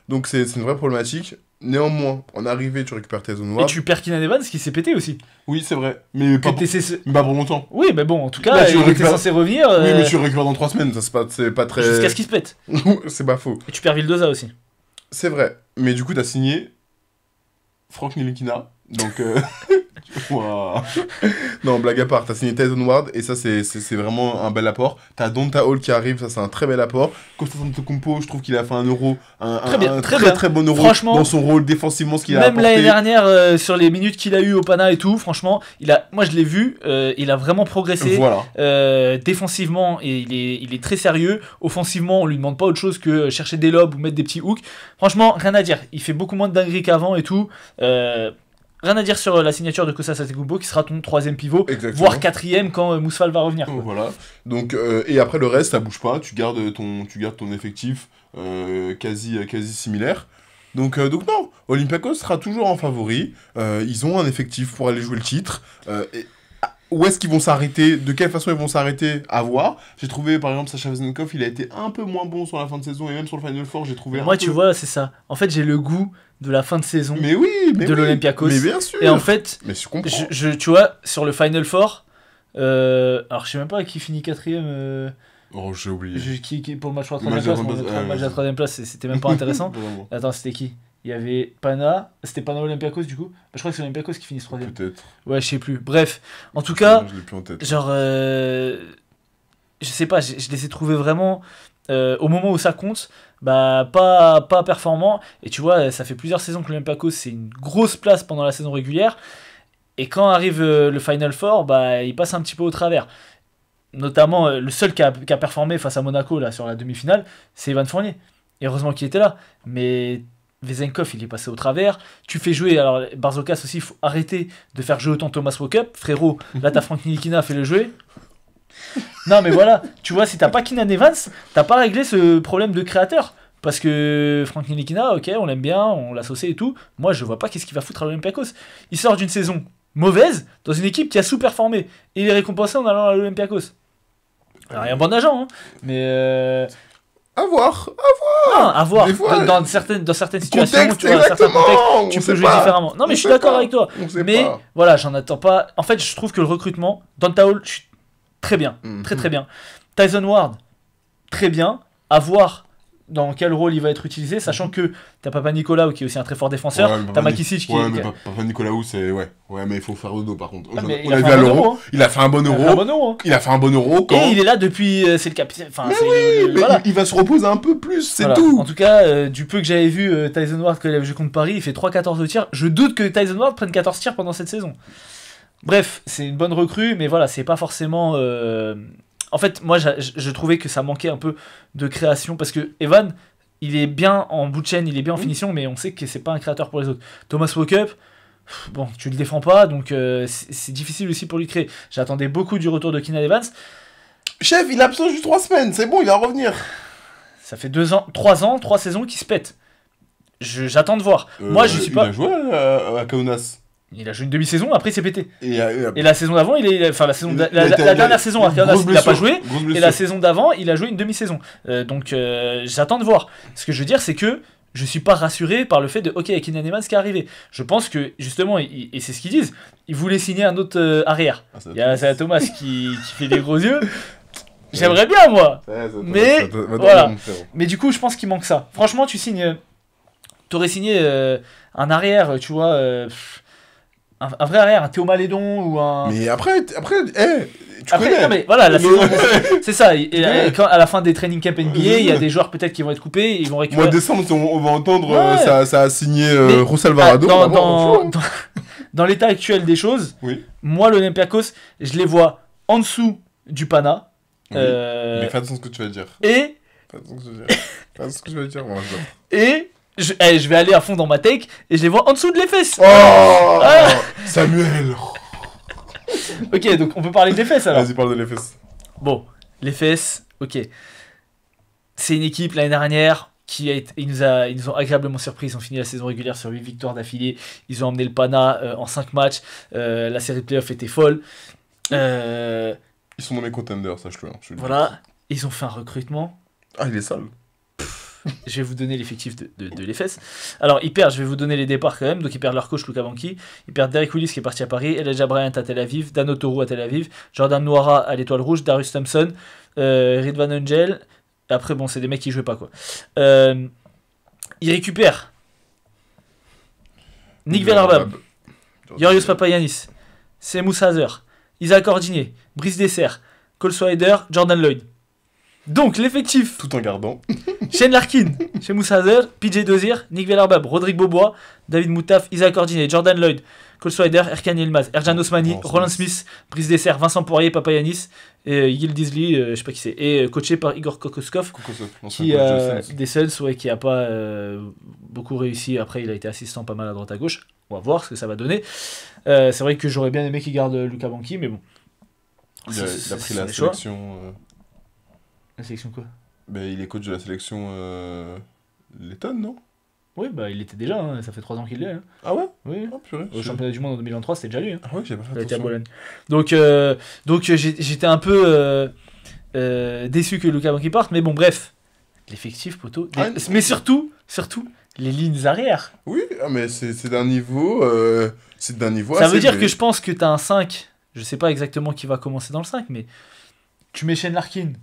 Donc c'est une vraie problématique. Néanmoins, en arrivée, tu récupères Tyson Et Ward. tu perds Keenan Evans qui s'est pété aussi. Oui, c'est vrai. Mais pas, Que t'essaies- mais pas pour longtemps. Oui, mais bon, en tout Là, cas, tu il était récupères- censé revenir Oui, mais tu le récupères dans 3 semaines. Ça, c'est pas très. jusqu'à ce qu'il se pète. C'est pas faux. Et tu perds Vildoza aussi. C'est vrai. Mais du coup, t'as signé Frank Nilikina. Donc. Ouah. Non, blague à part, t'as signé Tyson Ward et ça c'est vraiment un bel apport. T'as Donta Hall qui arrive, ça c'est un très bel apport. Kostas Antetokounmpo, je trouve qu'il a fait un euro, Très bien, un très bien. très bon euro Franchement, dans son rôle défensivement, ce qu'il a Même l'année apporté. dernière, sur les minutes qu'il a eu au Pana et tout, franchement, moi je l'ai vu, il a vraiment progressé. Voilà. Défensivement, et il est très sérieux. Offensivement, on lui demande pas autre chose que chercher des lobes ou mettre des petits hooks. Franchement, rien à dire. Il fait beaucoup moins de dingueries qu'avant et tout. Rien à dire sur la signature de Kostas Antetokounmpo qui sera ton 3ème pivot, Exactement. voire 4ème quand Mousfal va revenir. Quoi. Voilà. Donc, et après le reste, ça bouge pas. Tu gardes ton effectif quasi similaire. Donc non, Olympiakos sera toujours en favori. Ils ont un effectif pour aller jouer le titre. Où est-ce qu'ils vont s'arrêter? De quelle façon ils vont s'arrêter? À voir. J'ai trouvé par exemple Sacha Vezenkov, il a été un peu moins bon sur la fin de saison et même sur le Final Four, j'ai trouvé. Moi, un tu peu... vois, c'est ça. En fait, j'ai le goût de la fin de saison Mais oui, de l'Olympiakos. Mais bien sûr. Et en fait, Mais je comprends. tu vois, sur le Final Four, alors je sais même pas qui finit 4ème. Oh, j'ai oublié. Pour le match pour la Le 3ème match de place. la 3e place, Le match de la 3ème place, c'était même pas intéressant. Vraiment. Attends, c'était qui? Il y avait Pana. C'était Pana Olympiakos du coup. Je crois que c'est Olympiakos qui finit 3ème. Peut-être. Ouais, je sais plus. Bref, en tout cas, Je l'ai plus en tête. genre, je sais pas, je les ai trouvés vraiment au moment où ça compte, bah pas performants. Et tu vois, ça fait plusieurs saisons que l'Olympiakos c'est une grosse place pendant la saison régulière. Et quand arrive le Final Four, bah il passe un petit peu au travers. Notamment, le seul qui a performé face à Monaco là sur la demi-finale, c'est Evan Fournier. Et heureusement qu'il était là. Mais Vezenkov, il est passé au travers. Tu fais jouer, alors Barzokas aussi, il faut arrêter de faire jouer autant Thomas Walkup. Frérot, là t'as Frank Nilikina, fais-le jouer. Non mais voilà, tu vois, si t'as pas Keenan Evans, t'as pas réglé ce problème de créateur. Parce que Frank Nilikina, ok, on l'aime bien, on l'a saucé et tout. Moi, je vois pas qu'est-ce qu'il va foutre à l'Olympiakos. Il sort d'une saison mauvaise dans une équipe qui a sous-performé. Et il est récompensé en allant à l'Olympiakos. Alors, il y a un bon agent, hein, mais... À voir. Non, à voir. Des fois, Dans certaines situations, Contexte, tu vois, dans certains exactement. contextes, tu On peux sait jouer pas. différemment. Non, mais On je suis sait d'accord pas. avec toi. On sait Mais pas. voilà, j'en attends pas. En fait, je trouve que le recrutement, Donta Hall, je suis très bien. Mhm. Très très bien. Tyson Ward, très bien. À voir dans quel rôle il va être utilisé, sachant que t'as Papa Nicolas qui est aussi un très fort défenseur. Ouais, mais T'as Papa Makisic qui Ouais, est. mais Papa Nicolaou, c'est. Ouais, mais il faut faire le dos par contre. Ah, mais On il a l'a fait vu un à bon l'Euro. euro, hein. Il a fait un bon Il a fait euro. un bon euro, hein. Il a fait un bon euro quand. Et il est là depuis. C'est le capitaine. Enfin, Mais c'est oui, mais voilà. il va se reposer un peu plus, c'est Voilà. tout. En tout cas, du peu que j'avais vu Tyson Ward quand il avait joué contre Paris, il fait 3-14 de tirs. Je doute que Tyson Ward prenne 14 tirs pendant cette saison. Bref, c'est une bonne recrue, mais voilà, c'est pas forcément. En fait, moi, je trouvais que ça manquait un peu de création parce que Evan, il est bien en bout de chaîne, il est bien en finition, mais on sait que c'est pas un créateur pour les autres. Thomas Walkup, bon, tu le défends pas, donc c'est difficile aussi pour lui de créer. J'attendais beaucoup du retour de Keenan Evans. Chef, il est absent juste 3 semaines, c'est bon, il va revenir. Ça fait 3 saisons qu'il se pète. J'attends de voir. Moi, je suis pas. Il a joué à Kaunas. Il a joué une demi-saison, après il s'est pété. Et la saison d'avant, enfin la dernière saison à Kaunas, il n'a pas joué. Et la saison d'avant, il a joué une demi-saison. Donc j'attends de voir. Ce que je veux dire, c'est que je suis pas rassuré par le fait de ok, Keenan Evans qui est arrivé. Je pense que justement, et c'est ce qu'ils disent, ils voulaient signer un autre arrière. Il y a Thomas qui fait des gros yeux. J'aimerais bien moi. Mais voilà. Mais du coup, je pense qu'il manque ça. Franchement, tu signes. T'aurais signé un arrière, tu vois, un vrai arrière, un Théo Malédon ou un. Mais après, tu connais. Non mais voilà, la saison, c'est ça. Quand, à la fin des training camp NBA, il y a des joueurs peut-être qui vont être coupés, ils vont récupérer. Mois de décembre, on va entendre ça a signé Rousse Alvarado. Dans l'état actuel des choses, oui. Moi l'Olympiakos, je les vois en dessous du Pana. Oui. Mais fais attention à ce que tu vas dire. Et. Fais attention à ce que tu vas dire. Et. Je vais aller à fond dans ma take et je les vois en dessous de l'Efes. Oh Samuel. Ok, donc on peut parler de l'Efes alors. Vas-y, parle de l'Efes. Bon, l'Efes, ok. C'est une équipe l'année dernière qui ils nous ont agréablement surpris. Ils ont fini la saison régulière sur 8 victoires d'affilée. Ils ont emmené le Pana en 5 matchs. La série de playoffs était folle. Ils sont dans les contenders, sache-le. Voilà, ils ont fait un recrutement. Ah, il est sale. Je vais vous donner l'effectif de l'Efes. Alors, ils perdent, je vais vous donner les départs quand même. Donc, ils perdent leur coach, Luka Banki. Ils perdent Derek Willis qui est parti à Paris. Elijah Bryant à Tel Aviv. Dan Oturu à Tel Aviv. Jordan Nwora à l'Étoile Rouge. Darius Thompson. Ridvan Angel. Après, bon, c'est des mecs qui jouaient pas, quoi. Ils récupèrent Nick Vellerbab. Yorios Papagiannis. Seamus Hazer. Isaac Ordinier. Brice Dessert. Cole Swider. Jordan Lloyd. Donc, l'effectif. Tout en gardant. Shane Larkin, Seamus Hazer, PJ Dozier, Nick Vellerbab, Rodrigue Bobois, David Moutaf, Isaac Ordinier, Jordan Lloyd, Cole Swider, Erkan Yilmaz, Erjan Osmani, Roland Smith, Brice Dessert, Vincent Poirier, Papagiannis, Yil Disley, je sais pas qui c'est, et coaché par Igor Kokoskov, qui des Suns, qui a pas beaucoup réussi. Après, il a été assistant pas mal à droite à gauche. On va voir ce que ça va donner. C'est vrai que j'aurais bien aimé qu'il garde Luka Banki, mais bon. Il a pris la sélection. La sélection quoi? Il est coach de la sélection lettonne, non? Oui, il était déjà, hein, ça fait 3 ans qu'il l'est. Hein. Ah ouais? Oui. Oh, purée. Au championnat du monde en 2023, c'était déjà lui. Hein. Ah ouais, j'ai pas fait Il a été à attention. Bologne. Donc j'étais un peu déçu que Luka Banki parte, mais bon, bref. L'effectif, poteau. Mais surtout, les lignes arrière. Oui, mais c'est d'un niveau. C'est d'un niveau ça veut dire que je pense que t'as un 5. Je sais pas exactement qui va commencer dans le 5, mais tu mets Shane Larkin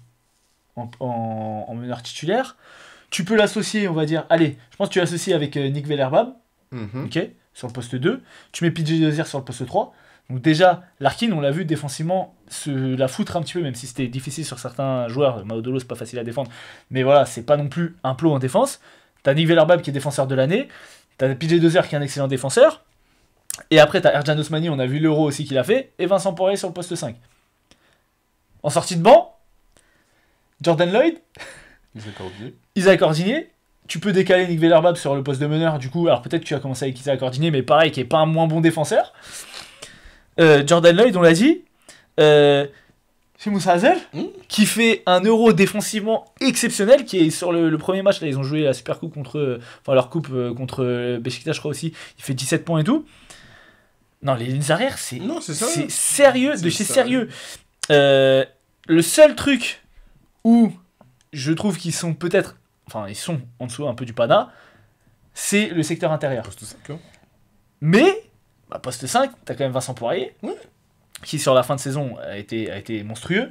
en meneur titulaire. Tu peux l'associer, on va dire. Allez, je pense que tu l'associes avec Nick Vellerbab. Ok, sur le poste 2. Tu mets PJ Dozier sur le poste 3. Donc déjà, Larkin, on l'a vu défensivement se la foutre un petit peu, même si c'était difficile sur certains joueurs. Maodolo, c'est pas facile à défendre. Mais voilà, c'est pas non plus un plot en défense. T'as Nick Vellerbab qui est défenseur de l'année. T'as PJ Dozier qui est un excellent défenseur. Et après, t'as Erjan Osmani, on a vu l'Euro aussi qu'il a fait. Et Vincent Poirier sur le poste 5. En sortie de banc, Jordan Lloyd, Isaac Ordinier. Tu peux décaler Nick Vellerbab sur le poste de meneur. Du coup, alors peut-être que tu as commencé avec Isaac Ordinier, mais pareil, qui est pas un moins bon défenseur. Jordan Lloyd, on l'a dit. Seamus Hazel, qui fait un Euro défensivement exceptionnel, qui est sur le premier match, là ils ont joué la Super Coupe leur coupe contre Beşiktaş, je crois aussi, il fait 17 points et tout. Non, les lignes arrière, c'est sérieux, de chez sérieux. Le seul truc où je trouve qu'ils sont peut-être, enfin ils sont en dessous un peu du Pana, c'est le secteur intérieur. Poste 5, hein. Mais, poste 5, t'as quand même Vincent Poirier, qui sur la fin de saison a été monstrueux.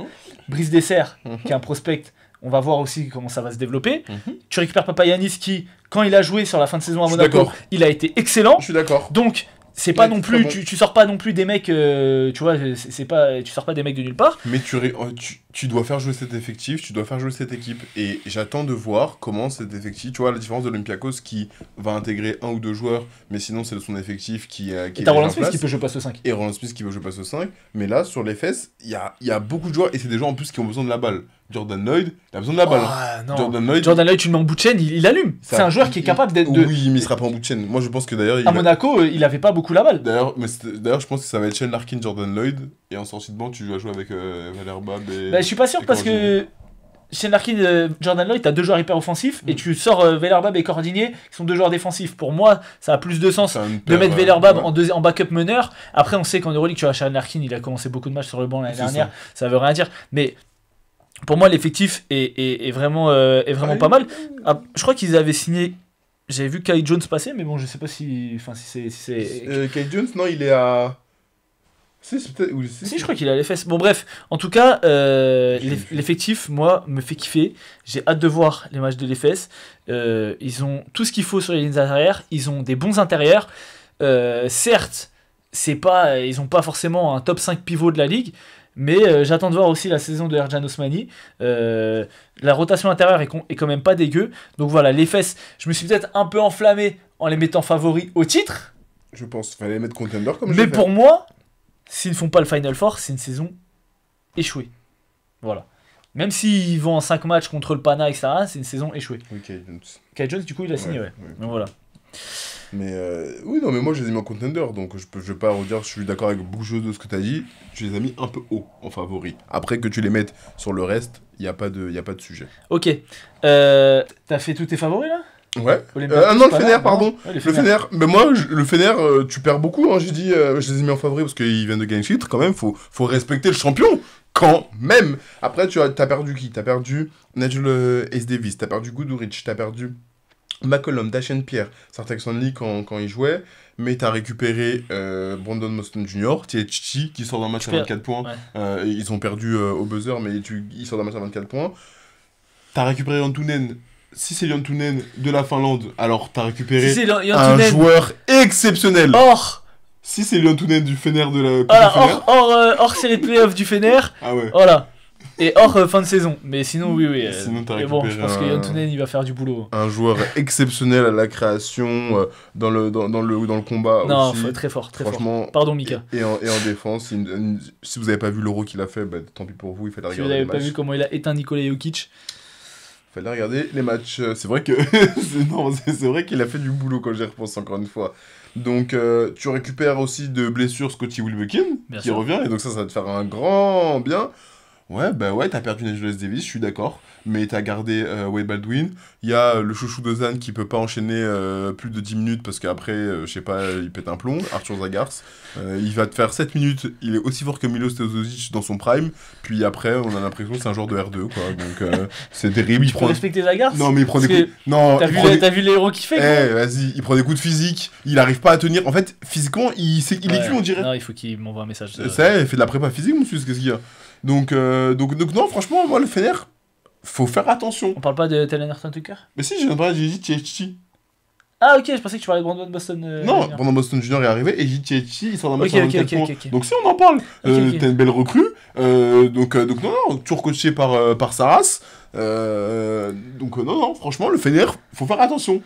Brice Dessert, qui est un prospect, on va voir aussi comment ça va se développer. Tu récupères Papagiannis qui, quand il a joué sur la fin de saison à Monaco, il a été excellent. Je suis d'accord. Donc, c'est pas non plus, tu sors pas non plus des mecs, tu vois, tu sors pas des mecs de nulle part. Mais tu dois faire jouer cet effectif, tu dois faire jouer cette équipe. Et j'attends de voir comment cet effectif, tu vois, la différence de l'Olympiakos qui va intégrer 1 ou 2 joueurs, mais sinon c'est son effectif qui est t'as Roland Smith qui peut jouer passe au 5. Et Roland Smith qui peut jouer passe au 5. Mais là, sur les fesses, il y a beaucoup de joueurs, et c'est des joueurs en plus qui ont besoin de la balle. Jordan Lloyd, il a besoin de la balle. Non. Jordan Lloyd, tu le mets en bout de chaîne, il allume. C'est un joueur qui est capable d'être. Oui, mais il sera pas en bout de chaîne. Moi, je pense que d'ailleurs. À Monaco, il avait pas beaucoup la balle. D'ailleurs, je pense que ça va être Shane Larkin, Jordan Lloyd. Et en sortie de banc, tu vas jouer avec Valerbab et. Bah, je suis pas sûr parce que. Shane Larkin, Jordan Lloyd, t'as deux joueurs hyper offensifs et tu sors Velerbab et Cordinier qui sont deux joueurs défensifs. Pour moi, ça a plus de sens de mettre Velerbab en backup meneur. Après, on sait qu'en Euroleague, tu vois, Shane Larkin, il a commencé beaucoup de matchs sur le banc l'année dernière. Ça veut rien dire. Mais pour moi, l'effectif est vraiment pas mal. Ah, je crois qu'ils avaient signé. J'avais vu Kai Jones passer, mais bon, je sais pas si c'est. Kai Jones, non, il est à. Si, je crois qu'il a les fesses. Bon, bref, en tout cas, l'effectif, moi, me fait kiffer. J'ai hâte de voir les matchs de l'EFS. Ils ont tout ce qu'il faut sur les lignes arrière. Ils ont des bons intérieurs. Certes, ils n'ont pas forcément un top 5 pivot de la ligue. Mais j'attends de voir aussi la saison de Ercan Osmani. La rotation intérieure est quand même pas dégueu. Donc voilà, l'EFS, je me suis peut-être un peu enflammé en les mettant favoris au titre. Je pense qu'il fallait les mettre contender comme mais pour moi, s'ils ne font pas le Final Four, c'est une saison échouée. Voilà. Même s'ils vont en 5 matchs contre le Pana, etc., c'est une saison échouée. Oui, Kai Jones. Kai Jones, du coup, il a signé, ouais. Donc voilà. Mais oui, non, mais moi, je les ai mis en contender, donc je vais pas redire, je suis d'accord avec beaucoup de choses de ce que tu as dit. Tu les as mis un peu haut en favori. Après que tu les mettes sur le reste, il n'y a pas de sujet. Ok. T'as fait tous tes favoris, là? Ouais. Non, le Fener, pardon. Ouais, le Fener. Mais moi, le Fener, tu perds beaucoup. Hein. J'ai dit, je les ai mis en favori parce qu'ils viennent de gagner le titre. Quand même, faut respecter le champion. Quand même. Après, t'as perdu qui? T'as perdu Nigel S. Davis. T'as perdu Goodrich. T'as perdu McCollum, Dashen Pierre. Sartek Stanley quand il jouait. Mais t'as récupéré Brandon Boston Jr., THT, qui sort d'un match à 24 points. Ouais. Ils ont perdu au buzzer, mais il sort d'un match à 24 points. T'as récupéré Antunen. Si c'est Jantunen de la Finlande, alors t'as récupéré un joueur exceptionnel. Si c'est Jantunen du Fener de la Fener. Hors série de playoff du Fener. Ah ouais. Voilà. Et hors fin de saison. Mais sinon, oui. Sinon, t'as récupéré. Bon, je pense que Jantunen, il va faire du boulot. Un joueur exceptionnel à la création, dans le combat. Non, aussi. Très fort. Franchement. Pardon, Mika. Et en défense, si vous avez pas vu l'Euro qu'il a fait, bah, tant pis pour vous, il fallait regarder. Si vous n'avez pas vu comment il a éteint Nikola Jokic. Fallait regarder les matchs. C'est vrai que c'est vrai qu'il a fait du boulot quand j'y repense encore une fois. Donc tu récupères aussi de blessures Scotty Wilbekin qui revient et donc ça va te faire un grand bien. Ouais, t'as perdu Nigel S. Davis, je suis d'accord. Mais t'as gardé Wade Baldwin. Il y a le chouchou de Zan qui peut pas enchaîner plus de 10 minutes parce qu'après, je sais pas, il pète un plomb. Arthur Zagars. Il va te faire 7 minutes. Il est aussi fort que Milos Teodosic dans son prime. Puis après, on a l'impression que c'est un joueur de R2, quoi. Donc c'est terrible. Tu peux respecter Zagars? Non, mais il prend des coups. Non, t'as vu les héros qu'il fait? Vas-y, il prend des coups de physique. Il arrive pas à tenir. En fait, physiquement, il est cuit, on dirait. Non, il faut qu'il m'envoie un message. Ça, il fait de la prépa physique, monsieur, qu'est-ce qu'il y a? Donc non, franchement, moi, le Fener, faut faire attention. On parle pas de Talen Tucker? Mais si, j'ai dit THT. Ah, ok, je pensais que tu parlais de Brandon Boston. Non, Brandon Boston Jr. est arrivé et j'ai dit THT, il sort d'un match à 24 points. Okay. Donc si, on en parle. T'as une belle recrue. Donc non, toujours coaché par Saras. Donc non, franchement, le Fener, faut faire attention.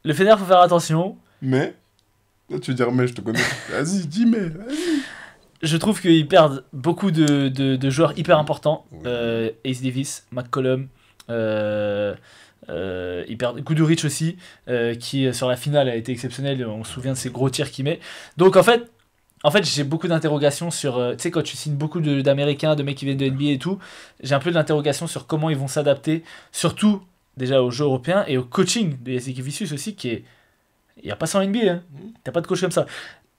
Le Fener, faut faire attention. Mais, là, tu veux dire, mais je te connais. Vas-y, dis mais, vas-y. Je trouve qu'ils perdent beaucoup de joueurs hyper importants. Ace Davis, McCollum, ils perdent Goodrich aussi, qui sur la finale a été exceptionnel. On se souvient de ces gros tirs qu'il met. Donc en fait j'ai beaucoup d'interrogations sur... tu sais, quand tu signes beaucoup d'Américains, de mecs qui viennent de NBA et tout, j'ai un peu d'interrogations sur comment ils vont s'adapter, surtout déjà au jeu européen et au coaching des équipes Vicious aussi, qui est... Il n'y a pas ça en NBA, hein. T'as pas de coach comme ça.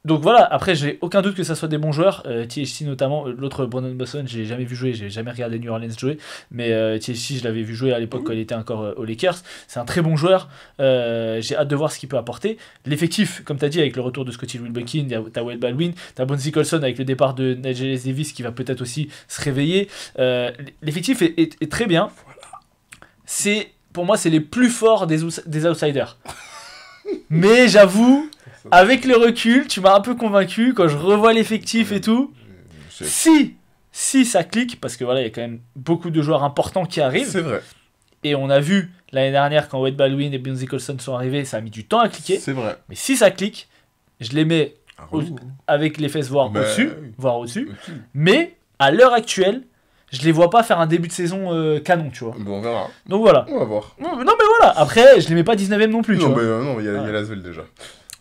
Donc voilà, après j'ai aucun doute que ça soit des bons joueurs, THT notamment, l'autre Brandon Boston j'ai jamais vu jouer, j'ai jamais regardé New Orleans jouer, mais THT je l'avais vu jouer à l'époque quand il était encore aux Lakers, c'est un très bon joueur, j'ai hâte de voir ce qu'il peut apporter. L'effectif, comme tu as dit, avec le retour de Scotty Wilbekin, t'as Wade Baldwin, t'as Bonzi Colson avec le départ de Nigel S. Davis qui va peut-être aussi se réveiller, l'effectif est très bien, pour moi c'est les plus forts des outsiders. Mais j'avoue, avec le recul, tu m'as un peu convaincu quand je revois l'effectif et tout. Si ça clique, parce que voilà, il y a quand même beaucoup de joueurs importants qui arrivent. C'est vrai. Et on a vu l'année dernière quand Wade Baldwin et Bonzi Colson sont arrivés, ça a mis du temps à cliquer. C'est vrai. Mais si ça clique, je les mets avec les fesses voire au-dessus. Mais à l'heure actuelle, je les vois pas faire un début de saison canon, tu vois. Bon, on verra. Donc voilà. On va voir. Non, mais voilà. Après, je les mets pas 19ème non plus, tu Non, vois. mais non, il y a l'Asvel déjà.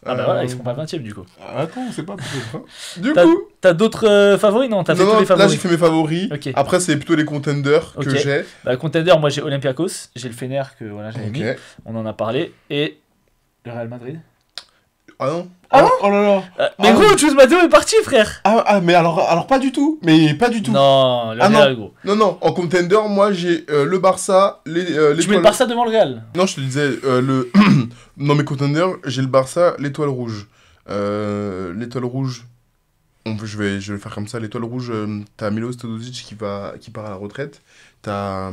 Ah bah voilà, ils seront pas 20ème du coup. Attends, on sait pas peut-être. Hein. Du coup. T'as d'autres favoris? Non, t'as fait tous les favoris. Là j'ai fait mes favoris. Ok. Après, c'est plutôt les contenders que j'ai. Bah, contender, moi j'ai Olympiakos, j'ai le Fener que voilà, j'avais mis. On en a parlé. Et le Real Madrid. Ah non. Ah non. Oh là là. Mais gros, Chus Matteo est parti, frère. Ah, mais alors pas du tout. Mais pas du tout. Non, le Real, gros. Non, en contender, moi j'ai le Barça, Tu mets le Barça devant le Real? Non, je te disais, non, mais contender, j'ai le Barça, l'étoile rouge. L'étoile rouge, je vais le faire comme ça. L'étoile rouge, t'as Milos Teodosic qui part à la retraite. T'as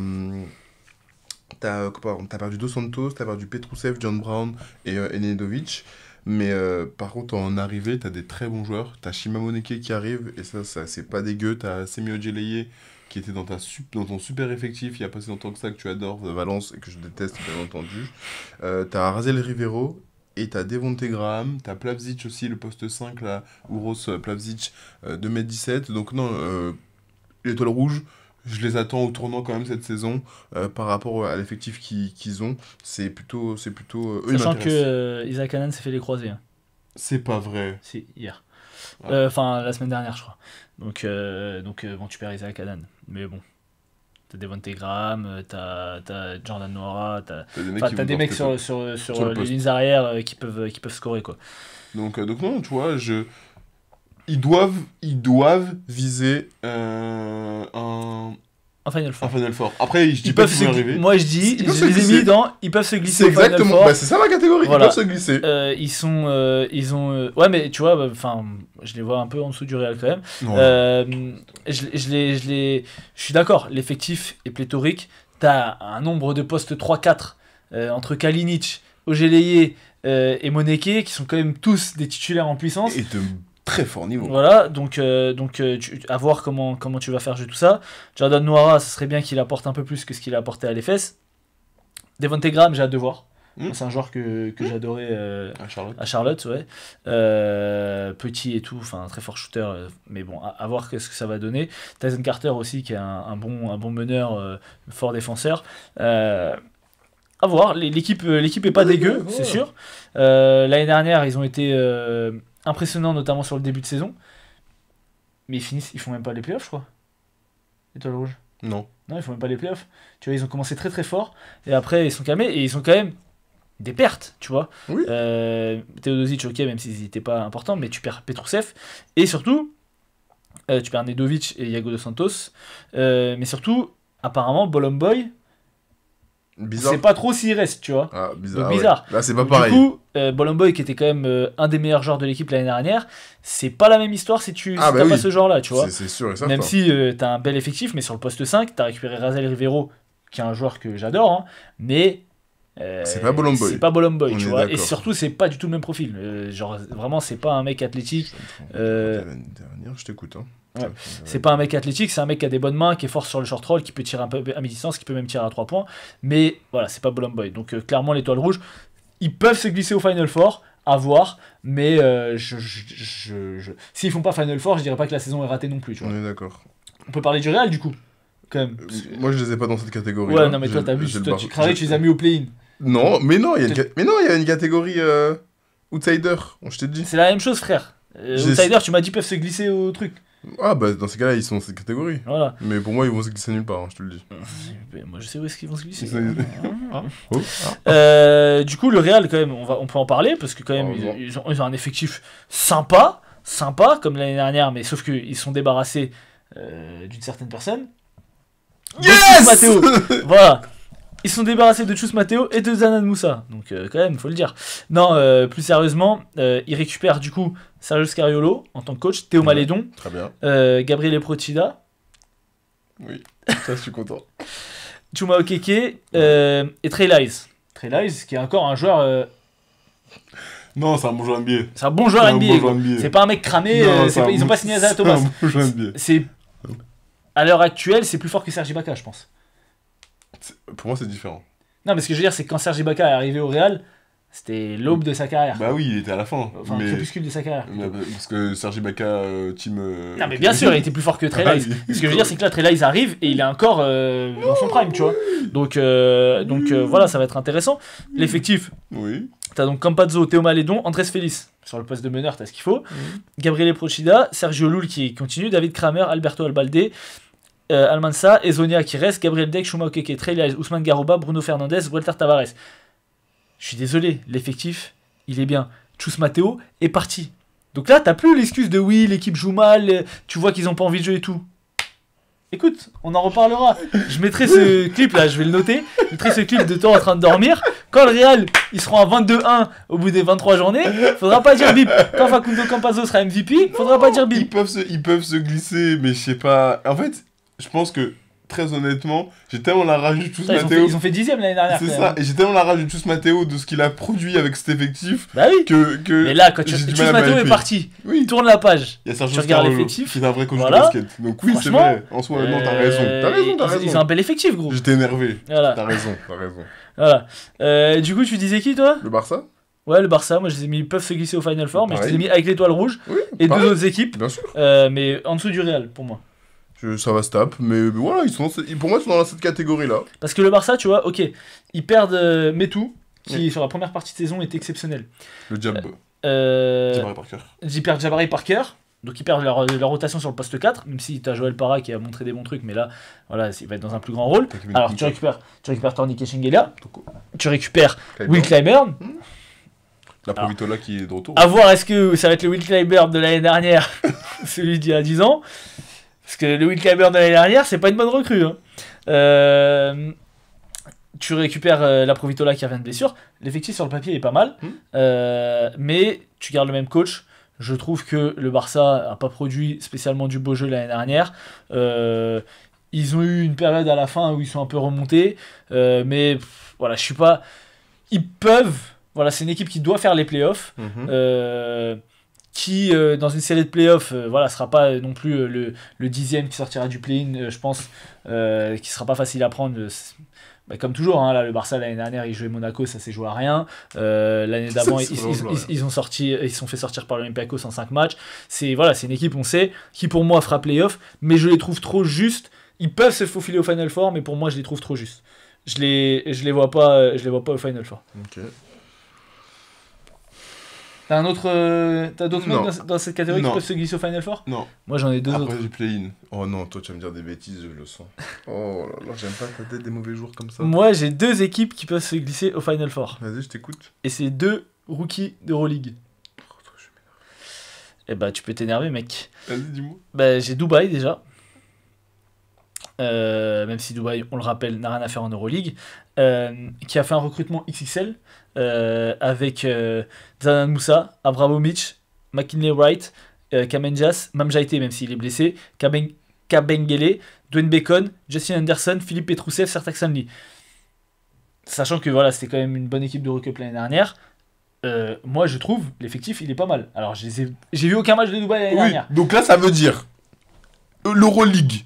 perdu Dos Santos, t'as perdu Petrousev, John Brown et Nedovic. Mais par contre, en arrivée, t'as des très bons joueurs. T'as Shima Moneke qui arrive, et ça c'est pas dégueu. T'as Semio Djeleye qui était dans ton super effectif il y a pas si longtemps que ça, que tu adores, Valence, et que je déteste, bien entendu. T'as Razel Rivero, et t'as Devonte Graham. T'as Plavsic aussi, le poste 5, là, Uros Plavsic, 2m17. Donc non, l'étoile rouge, je les attends au tournant quand même cette saison par rapport à l'effectif qu'ils ont. C'est plutôt Sachant que Isaac Hanan s'est fait les croisés. Hein. C'est pas vrai. Si, hier. Ah. Enfin, la semaine dernière, je crois. Donc bon, tu perds Isaac Hanan. Mais bon. T'as Devonte Graham, t'as Jordan Noira, t'as des mecs sur les lignes arrière qui peuvent scorer, quoi. Donc non, tu vois, ils doivent viser un Final Four. Un Final Four. Après, je dis pas qu'ils vont arriver. Moi, je les ai mis dans. Ils peuvent se glisser au Final exactement. Four. Bah, c'est ça ma catégorie. Voilà. Ils peuvent se glisser. Ils ont. Ouais, mais tu vois, enfin, je les vois un peu en dessous du Real quand même. Je suis d'accord. L'effectif est pléthorique. T'as un nombre de postes 3-4 entre Kalinic, Ogeleye et Moneke qui sont quand même tous des titulaires en puissance. Et de très fort niveau. Voilà, donc à voir comment tu vas faire jouer tout ça. Jordan Noira, ça serait bien qu'il apporte un peu plus que ce qu'il a apporté à l'EFS. Devonte Graham, j'ai hâte de voir. C'est un joueur que j'adorais à Charlotte, ouais. Petit et tout, enfin très fort shooter, mais bon, à voir ce que ça va donner. Tyson Carter aussi, qui est un bon meneur, fort défenseur. À voir, l'équipe est pas dégueu, c'est sûr. L'année dernière, ils ont été impressionnants, notamment sur le début de saison. Mais ils font même pas les playoffs, je crois. Étoile rouge. Non, ils font même pas les playoffs. Tu vois, ils ont commencé très très fort, et après ils sont calmés, et ils ont quand même des pertes, tu vois. Oui. Teodosic, ok, même s'ils n'étaient pas importants, mais tu perds Petrousev, et surtout, tu perds Nedovic et Iago Dos Santos, mais surtout, apparemment, Bolomboy, bizarre. C'est pas trop s'il reste, tu vois. Ah, bizarre. Donc, bizarre. Ouais. Là, c'est pas pareil. Du coup, Bolomboy, qui était quand même un des meilleurs joueurs de l'équipe l'année dernière, c'est pas la même histoire si t'as pas ce genre-là, tu vois. C'est sûr et certain. Même si t'as un bel effectif, mais sur le poste 5, t'as récupéré Razel Rivero, qui est un joueur que j'adore, hein, mais. C'est pas Bolomboy. C'est pas Bolomboy, tu vois. D'accord. Et surtout, c'est pas du tout le même profil. Genre, vraiment, c'est pas un mec athlétique. L'année dernière, je t'écoute. Hein. Ouais. C'est pas un mec athlétique, c'est un mec qui a des bonnes mains, qui est fort sur le short roll, qui peut tirer un peu à mi-distance, qui peut même tirer à 3 points. Mais voilà, c'est pas Bolomboy. Donc clairement, l'étoile rouge, ils peuvent se glisser au Final Four, à voir. Mais s'ils font pas Final Four, je dirais pas que la saison est ratée non plus. Tu vois. On est d'accord. On peut parler du Real du coup, quand même. Moi, je les ai pas dans cette catégorie. Ouais, non, mais toi, t'as vu, tu crarais que tu les as mis au play-in. Non, mais non, il y a une catégorie outsider, je t'ai dit. C'est la même chose, frère. Outsider, tu m'as dit, peuvent se glisser au truc. Ah bah dans ces cas-là ils sont dans cette catégorie. Voilà. Mais pour moi ils vont se glisser nulle part, hein, je te le dis. Moi je sais où est-ce qu'ils vont se glisser. Du coup le Real quand même, on peut en parler parce que quand même ils ont un effectif sympa comme l'année dernière, mais sauf qu'ils sont débarrassés d'une certaine personne. Yes Matteo. Voilà. Ils sont débarrassés de Chus Matteo et de Zanan Moussa. Donc quand même, faut le dire. Non, plus sérieusement, ils récupèrent du coup Sergio Scariolo en tant que coach, Théo Malédon, très bien. Gabriele Procida. Oui, ça je suis content. Chuma Okeke et Trey Lyles. Trey Lyles qui est encore un joueur... Non, c'est un bon joueur NBA. C'est un bon joueur NBA. C'est pas un mec cramé, ils ont pas signé Isaiah Thomas. C'est un bon joueur NBA. À l'heure actuelle, c'est plus fort que Serge Ibaka, je pense. Pour moi, c'est différent. Non, mais ce que je veux dire, c'est que quand Serge Ibaka est arrivé au Real, C'était l'aube de sa carrière. Bah oui, il était à la fin. Enfin, mais... crépuscule de sa carrière. Parce que Sergi Ibaka, team... Non mais bien sûr, il était plus fort que Trey Lyles. Ce que je veux dire, c'est que là, Trey Lyles arrive et il est encore dans son prime, tu vois. Donc voilà, ça va être intéressant. L'effectif, Oui. t'as donc Campazzo, Théo Malédon, Andrés Félix. Sur le poste de meneur, t'as ce qu'il faut. Gabriele Procida, Sergio Llull qui continue, David Kramer, Alberto Albalde, Almansa, Ezonia qui reste, Gabriel Deck, Chouma Okeke, Trey Lyles, Ousmane Garouba, Bruno Fernandes, Walter Tavares. Je suis désolé, l'effectif, il est bien. Chus Mateo est parti. Donc là, t'as plus l'excuse de oui, l'équipe joue mal, tu vois qu'ils ont pas envie de jouer et tout. Écoute, on en reparlera. Je mettrai ce clip là, je vais le noter. Je mettrai ce clip de toi en train de dormir. Quand le Real, ils seront à 22-1 au bout des 23 journées, faudra pas dire bip. Quand Facundo Campazzo sera MVP, faudra pas dire bip. Ils peuvent se glisser, mais je sais pas... En fait, je pense que, très honnêtement, j'ai tellement la rage de tous Mathéo... Ils ont fait 10ème l'année dernière. C'est ça, et j'ai tellement la rage de tous Mathéo de ce qu'il a produit avec cet effectif. Bah oui. Que mais là, quand j'ai du Chus mal à Mateo est m'arrêter. parti, Oui. tourne la page. Il y a Sergio Tu regardes Scarolo, l'effectif, qui est un vrai coach voilà. de basket. Donc oui, c'est Franchement, vrai. En soi, non, t'as raison. T'as raison. Ils ont un bel effectif, gros. J'étais énervé. Voilà. T'as raison. Voilà. Du coup, tu disais qui, toi? Le Barça? Ouais, le Barça, moi je les ai mis, ils peuvent se glisser au Final Four, mais je les ai Pareil. mis avec l'étoile rouge Oui, et pareil. deux autres équipes, Bien sûr. mais en dessous du Real pour moi. Ça va se taper, mais voilà, pour moi, ils sont dans cette catégorie-là. Parce que le Barça, tu vois, ok, ils perdent Metou, qui sur la première partie de saison est exceptionnel. Le Jab. Ils Jabari Parker. perdent Jabari Parker, donc ils perdent leur rotation sur le poste 4, même si t'as Joël Parra qui a montré des bons trucs, mais là, voilà, il va être dans un plus grand rôle. Alors tu récupères Tornik Shengelia, tu récupères Will Clyburn. La Provitola qui est de retour. À voir, est-ce que ça va être le Will Clyburn de l'année dernière, celui d'il y a 10 ans. Parce que le Will Clyburn de l'année dernière, c'est pas une bonne recrue. Hein. Tu récupères la Provitola qui revient de blessure. L'effectif sur le papier est pas mal. Mais tu gardes le même coach. Je trouve que le Barça a pas produit spécialement du beau jeu l'année dernière. Ils ont eu une période à la fin où ils sont un peu remontés. Mais voilà, je suis pas... Ils peuvent... Voilà, c'est une équipe qui doit faire les playoffs. Qui dans une série de playoffs voilà, sera pas non plus le 10e qui sortira du play-in, je pense, qui sera pas facile à prendre. Comme toujours, hein, là, le Barça l'année dernière il jouait Monaco, ça s'est joué à rien. L'année d'avant ils sont fait sortir par l'Olympiakos en 5 matchs. C'est une équipe, on sait, qui pour moi fera playoff, mais je les trouve trop justes. Ils peuvent se faufiler au Final Four, mais pour moi je les trouve trop justes. Je les vois pas au Final Four. Ok. T'as d'autres mecs dans cette catégorie qui peuvent se glisser au Final Four? Non. Moi j'en ai deux autres. Après du play-in. Oh non, toi tu vas me dire des bêtises, je le sens. Oh là là, j'aime pas ta tête des mauvais jours comme ça. Moi j'ai deux équipes qui peuvent se glisser au Final Four. Vas-y, je t'écoute. Et c'est deux rookies d'Euroleague. Oh, toi, je m'énerve. Eh bah tu peux t'énerver mec. Vas-y, dis-moi. Bah j'ai Dubaï déjà. Même si Dubaï, on le rappelle, n'a rien à faire en Euroleague. Qui a fait un recrutement XXL avec Zanan Moussa, Abramovic, McKinley Wright, Kamenjas, Mamjaite même s'il est blessé, Kabengele, Dwayne Bacon, Justin Anderson, Philippe Petrousev, Sertak Sanli. Sachant que voilà, c'était quand même une bonne équipe de Eurocup l'année dernière. Moi je trouve l'effectif il est pas mal. Alors j'ai vu aucun match de Dubaï l'année dernière. Donc là ça veut dire l'Euroleague.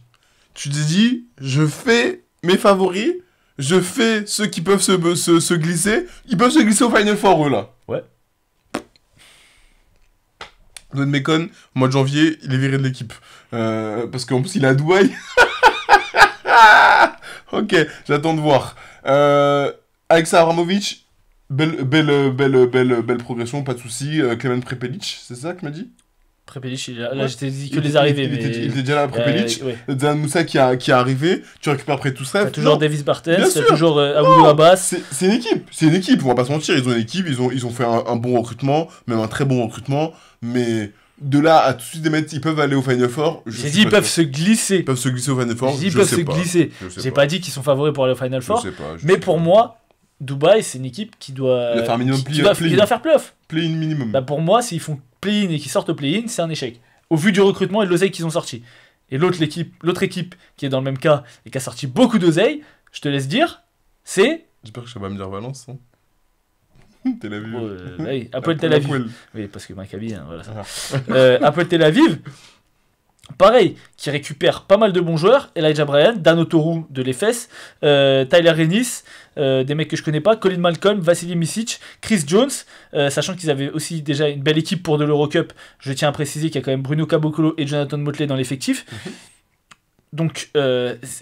Tu te dis, je fais mes favoris, je fais ceux qui peuvent se glisser. Ils peuvent se glisser au Final Four, eux, là. Ouais. Dwayne Bacon, au mois de janvier, il est viré de l'équipe. Parce qu'en plus, il est à Dubaï. Ok, j'attends de voir. Alexa Abramovic, belle progression, pas de soucis. Klemen Prepelic, c'est ça que tu m'as dit? Prepelic, là j'étais dit que les arrivées. Il était déjà là, Prepelic. Zanan Moussa qui est arrivé. Tu récupères après tout ça. T'as toujours Davis Bartels, Bien t'as sûr. toujours Aboudou Abbas. C'est une équipe, on va pas se mentir. Ils ont une équipe, ils ont fait un bon recrutement, même un très bon recrutement. Mais de là à tout de suite des mecs, ils peuvent aller au Final Four. J'ai dit ils peuvent se glisser. Ils peuvent se glisser au Final Four. J'ai dit ils peuvent se glisser. J'ai pas dit qu'ils sont favoris pour aller au Final Four. Mais pour moi, Dubaï, c'est une équipe qui doit faire un minimum qui doit faire playoff. Play-in minimum. Bah pour moi, s'ils font play-in et qu'ils sortent au play-in, c'est un échec. Au vu du recrutement et de l'oseille qu'ils ont sorti. Et l'autre équipe qui est dans le même cas et qui a sorti beaucoup d'oseille, je te laisse dire, c'est... J'espère que ça va me dire Valence. Hein. Tel Aviv. Oui, Apple Tel Aviv. Oui, parce que Maccabi, hein, voilà ça. Apple Tel Aviv, pareil, qui récupère pas mal de bons joueurs. Elijah Bryant, Dan Otoru de l'EFS, Tyler Ennis, des mecs que je connais pas, Colin Malcolm, Vassili Micic, Chris Jones, sachant qu'ils avaient aussi déjà une belle équipe pour de l'Eurocup. Je tiens à préciser qu'il y a quand même Bruno Caboclo et Jonathan Motley dans l'effectif. Donc,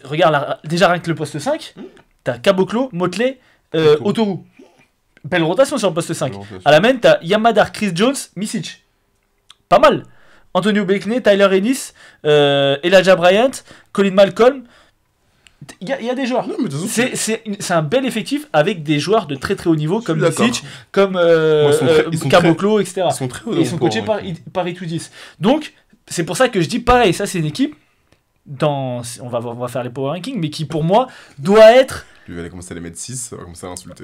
regarde, déjà rien que le poste 5, t'as Caboclo, Motley, Otoru. Belle rotation sur le poste 5. À la main, t'as Yamadar, Chris Jones, Micic. Pas mal. Antonio Beckney, Tyler Ennis, Elijah Bryant, Colin Malcolm. Il y a des joueurs. Non, mais de toute façon, C'est un bel effectif avec des joueurs de très très haut niveau comme d'accord. Micic, comme ils sont Caboclo, etc. ils sont très hauts Et ils sont coachés par Itudis. Donc, c'est pour ça que je dis pareil, ça c'est une équipe, on va faire les power rankings, mais qui pour moi doit être... Tu vas aller commencer à les mettre 6, on va commencer à l'insulter.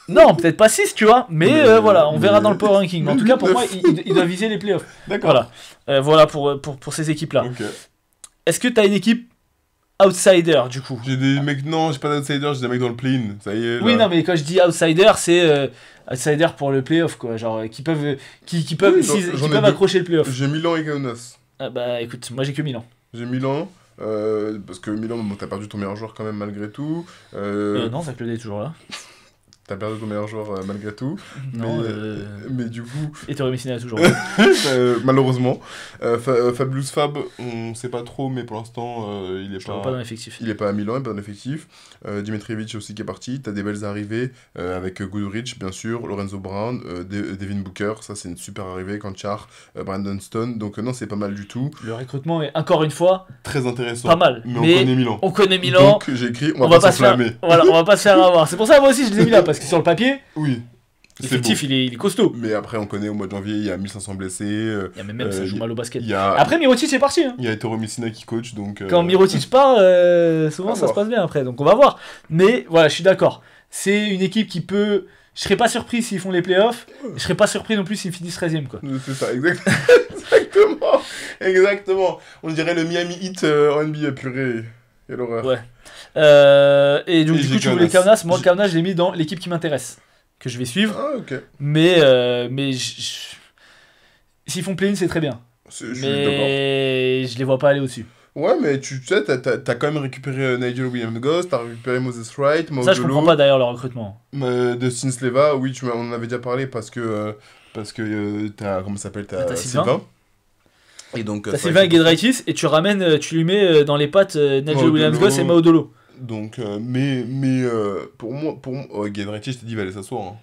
Non, peut-être pas 6, tu vois, mais voilà, on verra dans le power ranking. Mais en tout cas, pour 9. moi, il doit viser les playoffs. D'accord. Voilà, voilà pour ces équipes-là. Ok. Est-ce que tu as une équipe outsider, du coup? J'ai des mecs, non, j'ai pas d'outsider, j'ai des mecs dans le play-in, ça y est. Là. Oui, non, mais quand je dis outsider, c'est outsider pour le playoff, quoi. Genre, qui peuvent accrocher le playoff. J'ai Milan et Kaunas. Ah bah écoute, moi j'ai que Milan. J'ai Milan, parce que Milan, bon, t'as perdu ton meilleur joueur quand même malgré tout. Non, Zach Ledé est toujours là. T'as perdu ton meilleur joueur malgré tout. Non, mais du coup, et Ettore Messina est toujours là. malheureusement. Fabulous Fab, on sait pas trop, mais pour l'instant, il est Je le vois pas dans l'effectif. Il est pas à Milan, il est pas dans l'effectif. Dimitrievich aussi qui est parti. T'as des belles arrivées avec Goodrich, bien sûr, Lorenzo Brown, Devin Booker, ça c'est une super arrivée, Kanchar, Brandon Stone. Donc non, c'est pas mal du tout. Le recrutement est encore une fois Très intéressant. pas mal. Mais on connaît Milan. On connaît Milan. Donc j'ai écrit, on va pas s'enflammer. Voilà, on va pas se faire avoir. C'est pour ça moi aussi je les ai mis là, parce que sur le papier, Oui. l'effectif il est costaud. Mais après, on connaît au mois de janvier, il y a 1500 blessés. Il y a même ça joue mal au basket. Il y a... Après Mirotic est parti. Hein. Il y a Ettore Messina qui coach, donc... Quand Mirotic part, souvent ça se passe bien après, donc on va voir. Mais voilà, je suis d'accord. C'est une équipe qui peut... Je serais pas surpris s'ils font les playoffs, je serais pas surpris non plus s'ils finissent 13ème, quoi. C'est ça, exactement. Exactement. On dirait le Miami Heat en NBA, purée. Quelle horreur. Ouais. Et donc, Et du coup, j'ai tu voulais Kaunas. Kaunas. Moi, Kaunas, je l'ai mis dans l'équipe qui m'intéresse, que je vais suivre. Ah, ok. Mais s'ils font play-in, c'est très bien. Je suis d'accord. Mais je les vois pas aller au-dessus. Ouais, mais tu sais, t'as quand même récupéré Nigel Williams-Goss, t'as récupéré Moses Wright, Ça, je comprends pas d'ailleurs le recrutement. Dustin Sleva, oui, on en avait déjà parlé parce que t'as, comment ça s'appelle, T'as Sylvain. Et donc, T'as Sylvain Guedraitis et tu lui mets dans les pattes Nigel Williams-Goss et Maudolo. Donc, pour moi, Guedraitis, je t'ai dit, il va aller s'asseoir. Hein.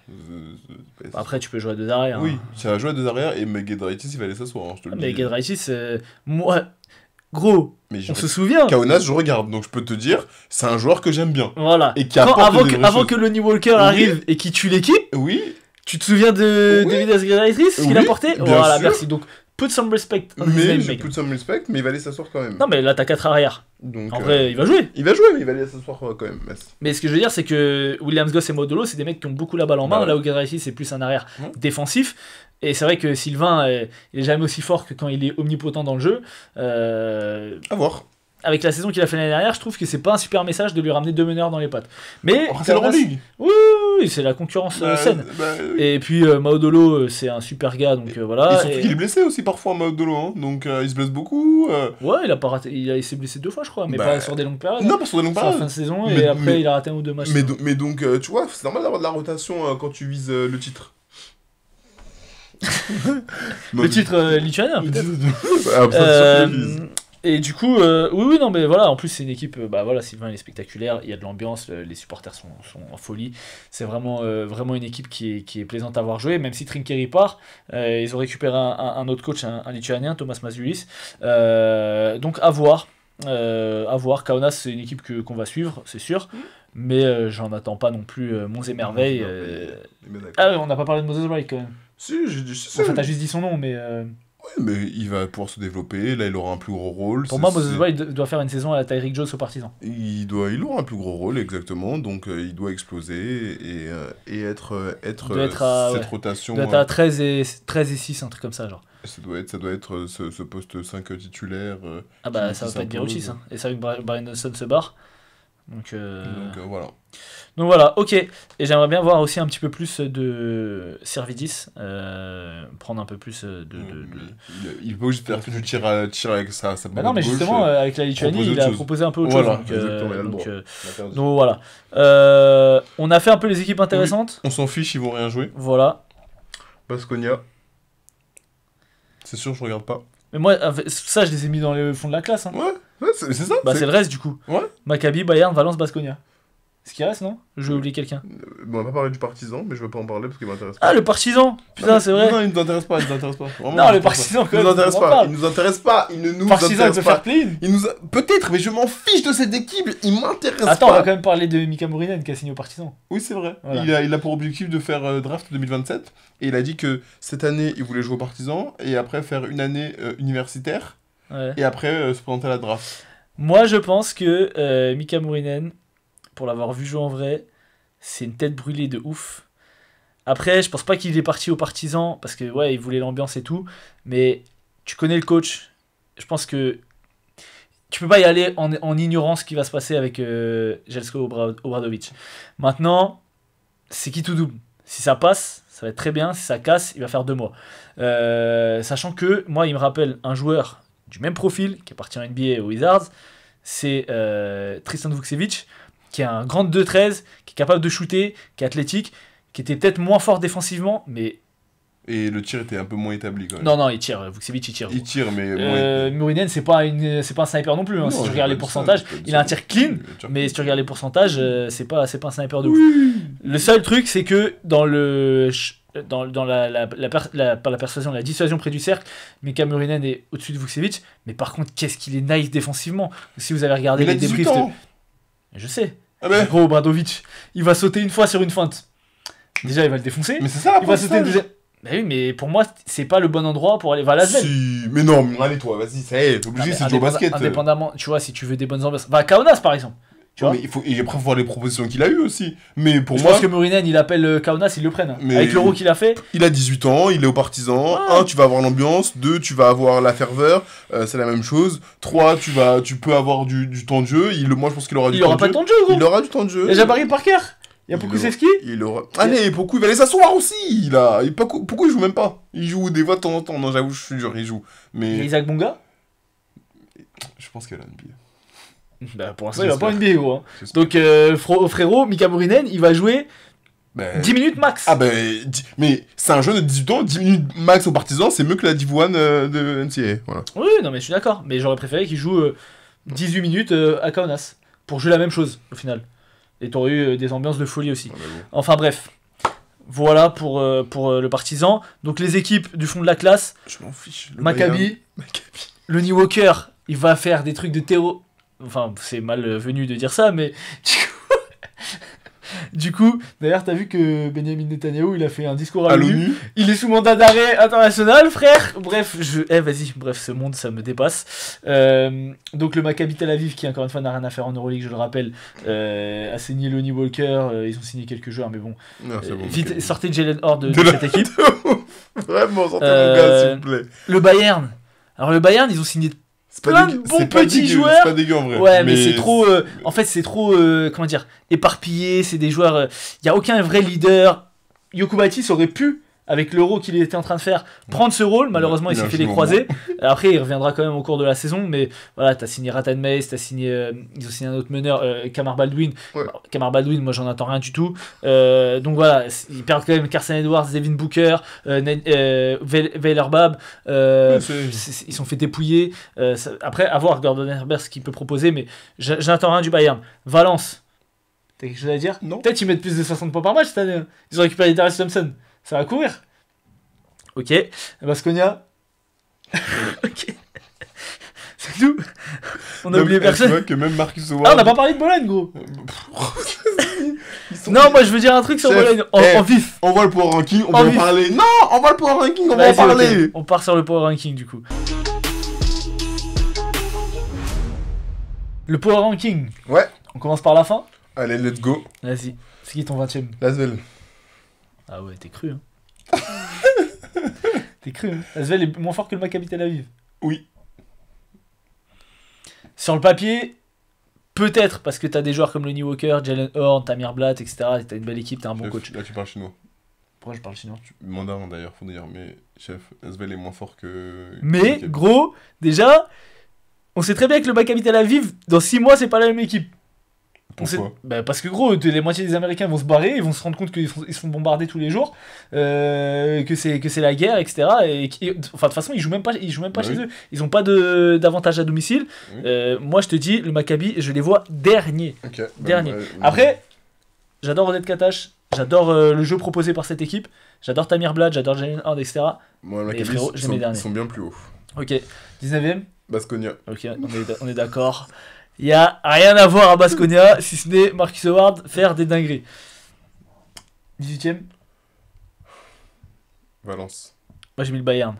Après, tu peux jouer à deux arrière. Oui, hein. ça va jouer à deux arrières, mais Guedraitis, il va aller s'asseoir, hein, je te le dis. Mais Guedraitis, moi, gros, Mais on se souvient. Kaunas, je regarde, donc je peux te dire, c'est un joueur que j'aime bien. Voilà. Et qui apporte avant des que, vraies avant choses. que Lonnie Walker arrive et qui tue l'équipe, Oui, tu te souviens de Oui. David Guedraitis, ce qu'il Oui, a porté. bien Voilà, sûr. merci. Donc, put some respect on his mais name, je mec. put some respect, mais il va aller s'asseoir quand même. Non, mais là, t'as 4 arrières. Donc, En vrai, il va jouer. il va jouer, mais il va aller s'asseoir quand même. Merci. Mais ce que je veux dire, c'est que Williams Goss et Modolo, c'est des mecs qui ont beaucoup la balle en main. Bah ouais. Là où Guedraitis, c'est plus un arrière Ouais. défensif. Et c'est vrai que Sylvain, il est jamais aussi fort que quand il est omnipotent dans le jeu. À voir. Avec la saison qu'il a fait l'année dernière, je trouve que c'est pas un super message de lui ramener 2 meneurs dans les pattes. Mais Oh, c'est l'Euroleague. oui, c'est la concurrence saine. Oui. Et puis Maudolo, c'est un super gars, donc voilà. Et surtout qu'il est blessé aussi parfois, Maudolo, hein. Donc il se blesse beaucoup. Ouais, il a pas raté, il s'est blessé 2 fois, je crois, mais Bah, pas sur des longues périodes. Non, pas sur des longues Sur la fin périodes. de saison, Mais- et après mais- il a raté un ou 2 matchs. Mais donc, tu vois, c'est normal d'avoir de la rotation quand tu vises le titre. Le titre lituanien, peut-être. Ah, ça, c'est sûr qu'il le vise. Et du coup, oui, non, mais voilà, en plus c'est une équipe, bah voilà, Sylvain il est spectaculaire, il y a de l'ambiance, les supporters sont en folie. C'est vraiment, vraiment une équipe qui est plaisante à voir jouer, même si Trinkeri part, ils ont récupéré un autre coach, un lituanien, Thomas Masulis. Donc à voir. Kaunas c'est une équipe qu'on va suivre, c'est sûr, mais j'en attends pas non plus monts et merveilles. Mais d'accord. Ah ouais, on n'a pas parlé de Moses Wright quand même. Si, j'ai dit ça. Enfin, t'as juste dit son nom, mais Ouais, mais il va pouvoir se développer, là il aura un plus gros rôle. pour moi, Moses Wright doit faire une saison à la Tyreek Jones aux Partisans. Il aura un plus gros rôle, exactement, donc il doit exploser et être doit être à- cette ouais. rotation. Il doit être à 13 et 6, un truc comme ça, genre. Ça doit être ce poste 5 titulaire. Ah bah qui ça va pas être bien s'impose. aussi, ça. Et c'est vrai que Brian Johnson se barre. Donc, voilà. Donc voilà, ok. Et j'aimerais bien voir aussi un petit peu plus de Servidis, prendre un peu plus Il peut juste faire que tu tires avec sa Bah non, mais gauche, justement, avec la Lituanie, proposer il autre a chose. proposé un peu autre Voilà, chose. exactement, il a le Donc, droit. donc voilà. On a fait un peu les équipes intéressantes. On s'en fiche, ils vont rien jouer. Voilà. Baskonia. C'est sûr, je regarde pas. Mais moi, ça, je les ai mis dans le fond de la classe. Hein. Ouais, c'est ça. Bah, c'est le reste, du coup. Ouais. Maccabi, Bayern, Valence, Baskonia. Ce qui reste, non? Je vais oublier quelqu'un. On va pas parler du Partizan, mais je veux pas en parler parce qu'il m'intéresse pas. Ah, le Partizan! Putain, c'est vrai! Non, il nous intéresse pas, Vraiment, non, le Partizan, quand même. Il nous intéresse pas, il ne nous Partizan, il intéresse peut pas. faire play-in. Peut-être, mais je m'en fiche de cette équipe, il m'intéresse pas. Attends, on va quand même parler de Mika Mourinen qui a signé au Partizan. Oui, c'est vrai. Voilà. Il a pour objectif de faire draft 2027, et il a dit que cette année, il voulait jouer au Partizan, et après faire une année universitaire, Ouais. et après se présenter à la draft. Moi, je pense que Mika Mourinen, pour l'avoir vu jouer en vrai, c'est une tête brûlée de ouf. Après, je pense pas qu'il est parti au Partizan parce que ouais, il voulait l'ambiance et tout, mais tu connais le coach. Je pense que tu peux pas y aller en ignorant ce qui va se passer avec Jelko Obradovic. Maintenant, c'est qui tout double. Si ça passe, ça va être très bien. Si ça casse, il va faire 2 mois. Sachant que moi, il me rappelle un joueur du même profil qui est parti en NBA aux Wizards, c'est Tristan Vukcevic, qui est un grand 2-13, qui est capable de shooter, qui est athlétique, qui était peut-être moins fort défensivement, mais... Et le tir était un peu moins établi quand même. Non, il tire, Vukcevic il tire. Il tire, mais... Mourinen, c'est pas un sniper non plus, hein. Non, Si tu j'ai regardes pas les dit pourcentages, ça, j'ai pas dit il a un ça. tir clean, mais si tu regardes les pourcentages, c'est pas un sniper de ouf. Le seul truc, c'est que dans la persuasion, la dissuasion près du cercle, Mika Mourinen est au-dessus de Vukcevic, mais par contre, qu'est-ce qu'il est naïf défensivement. Si vous avez regardé Il a les 18 débriefs... ans. Je sais. Ah ben, Gros Obradovic, il va sauter une fois sur une feinte. Déjà, il va le défoncer. mais c'est ça Il va sauter une deuxième. Mais oui, mais pour moi, c'est pas le bon endroit pour aller vers la Lasvel. Si, mais non, mais allez toi, vas-y, ça y est, t'es obligé, c'est du basket. Indépendamment, tu vois, si tu veux des bonnes ambiances. Va à Kaunas par exemple. Tu vois, mais et après, faut voir les propositions qu'il a eues aussi. Mais pour je moi, pense que Mourinen, il appelle Kaunas, ils le prennent. Hein. Mais- Avec l'euro qu'il a fait. il a 18 ans, il est au Partizan. Ouais. 1, tu vas avoir l'ambiance. 2, tu vas avoir la ferveur. C'est la même chose. 3, tu peux avoir du temps de jeu. Moi, je pense qu'il aura du Il temps aura de pas jeu. de temps de jeu, gros. Il aura du temps de jeu. Il y a Jabari Parker. Il y a Il Pokusevski. Il aura... Allez, pourquoi il va aller s'asseoir aussi là. Pourquoi il joue même pas? Il joue des fois de temps en temps. Non, j'avoue, je suis dur, il joue. Il y a Mais Isaac Bonga. je pense qu'il a NBA. Bah, pour l'instant, il va pas en NBA, gros. Hein. J'espère. Donc, frérot, Mika Mourinen, il va jouer 10 minutes max. Ah ben, mais c'est un jeune de 18 ans, 10 minutes max au Partizan, c'est mieux que la Div1 de NCAA, voilà. Oui, non, mais je suis d'accord. Mais j'aurais préféré qu'il joue 18 minutes à Kaunas. Pour jouer la même chose, au final. Et t'aurais eu des ambiances de folie aussi. Ouais, mais bon. Enfin bref. Voilà pour le Partizan. Donc les équipes du fond de la classe. Je m'en fiche. Maccabi. Lonnie Walker, il va faire des trucs de terreau. Enfin, c'est mal venu de dire ça, mais du coup, d'ailleurs, t'as vu que Benjamin Netanyahu, il a fait un discours à À l'ONU. l'ONU. Il est sous mandat d'arrêt international, frère. Bref, ce monde, ça me dépasse. Donc le Maccabi Tel Aviv, qui encore une fois n'a rien à faire en Euroleague, je le rappelle, a signé Lonnie Walker. Ils ont signé quelques joueurs, mais bon. Non, c'est bon. Vite, ok. sortez Jalen Horde de De cette équipe. Vraiment, sortez mon gars, s'il vous plaît. Le Bayern. Alors le Bayern, ils ont signé C'est pas plein de dégueu- bons c'est pas petits dégueu, joueurs. C'est pas dégueu en vrai. Ouais, mais c'est trop. En fait, c'est trop. Comment dire, éparpillé. C'est des joueurs. Il n'y a aucun vrai leader. Yokubaitis aurait pu, avec l'euro qu'il était en train de faire, prendre ce rôle. Malheureusement, il s'est fait les croiser. Après, il reviendra quand même au cours de la saison. Mais voilà, t'as signé Ratan Mays, ils ont signé un autre meneur, Kamar Baldwin. Ouais. Alors, Kamar Baldwin, moi, j'en attends rien du tout. Donc voilà, ils perdent quand même Carson Edwards, Devin Booker, Weilerbab. Ils sont fait dépouiller. Après, à voir Gordon Herbert ce qu'il peut proposer, mais j'attends rien du Bayern. Valence, t'as quelque chose à dire? Non. Peut-être ils mettent plus de 60 points par match cette année. Hein. Ils ont récupéré Darius Thompson. Ça va courir. Ok. Baskonia. Ok. C'est tout. On a oublié Tu personne. vois que même Marcus Howard. Ah, on n'a pas parlé de Bologne, gros. Ils sont- Non, moi je veux dire un truc sur Chef, Bologne en vif. On voit le power ranking, on En va en vif. parler. Non, on voit le power ranking, on va en Vas-y, ok. parler. On part sur le power ranking du coup. Le power ranking. Ouais. On commence par la fin. Allez, let's go. Vas-y. C'est qui ton 20ème? Lasvel. Ah ouais, t'es cru, hein. T'es cru, hein. Asvel est moins fort que le Maccabi Tel Aviv. Oui. Sur le papier, peut-être parce que t'as des joueurs comme Lonnie Walker, Jalen Horn, Tamir Blatt, etc. T'as une belle équipe, t'as un bon Chef, coach. là, tu parles chinois. Pourquoi je parle chinois? Mandarin d'ailleurs, faut dire. Mais chef, Asvel est moins fort que. Mais, que- gros, déjà, on sait très bien que le Maccabi Tel Aviv, dans 6 mois, c'est pas la même équipe. Pourquoi? Bah, parce que gros, les moitiés des Américains vont se barrer, ils vont se rendre compte qu'ils se font bombarder tous les jours, que c'est la guerre, etc. Enfin, de toute façon, ils jouent même pas Bah chez oui. eux. Ils ont pas d'avantage à domicile. Oui. Moi, je te dis, le Maccabi, je les vois dernier. Ok. bah, Dernier. ouais, Après, j'adore Oded Katash, j'adore le jeu proposé par cette équipe, j'adore Tamir Blatt, j'adore Jalen Hurd, etc. moi, Mais Maccabi, frérot, je les mets ils derniers. sont bien plus hauts. Ok, 19ème. Basconia. Ok, on est d'accord. Il y a rien à voir à Baskonia, si ce n'est Marcus Howard faire des dingueries. 18ème. Valence. Moi j'ai mis le Bayern.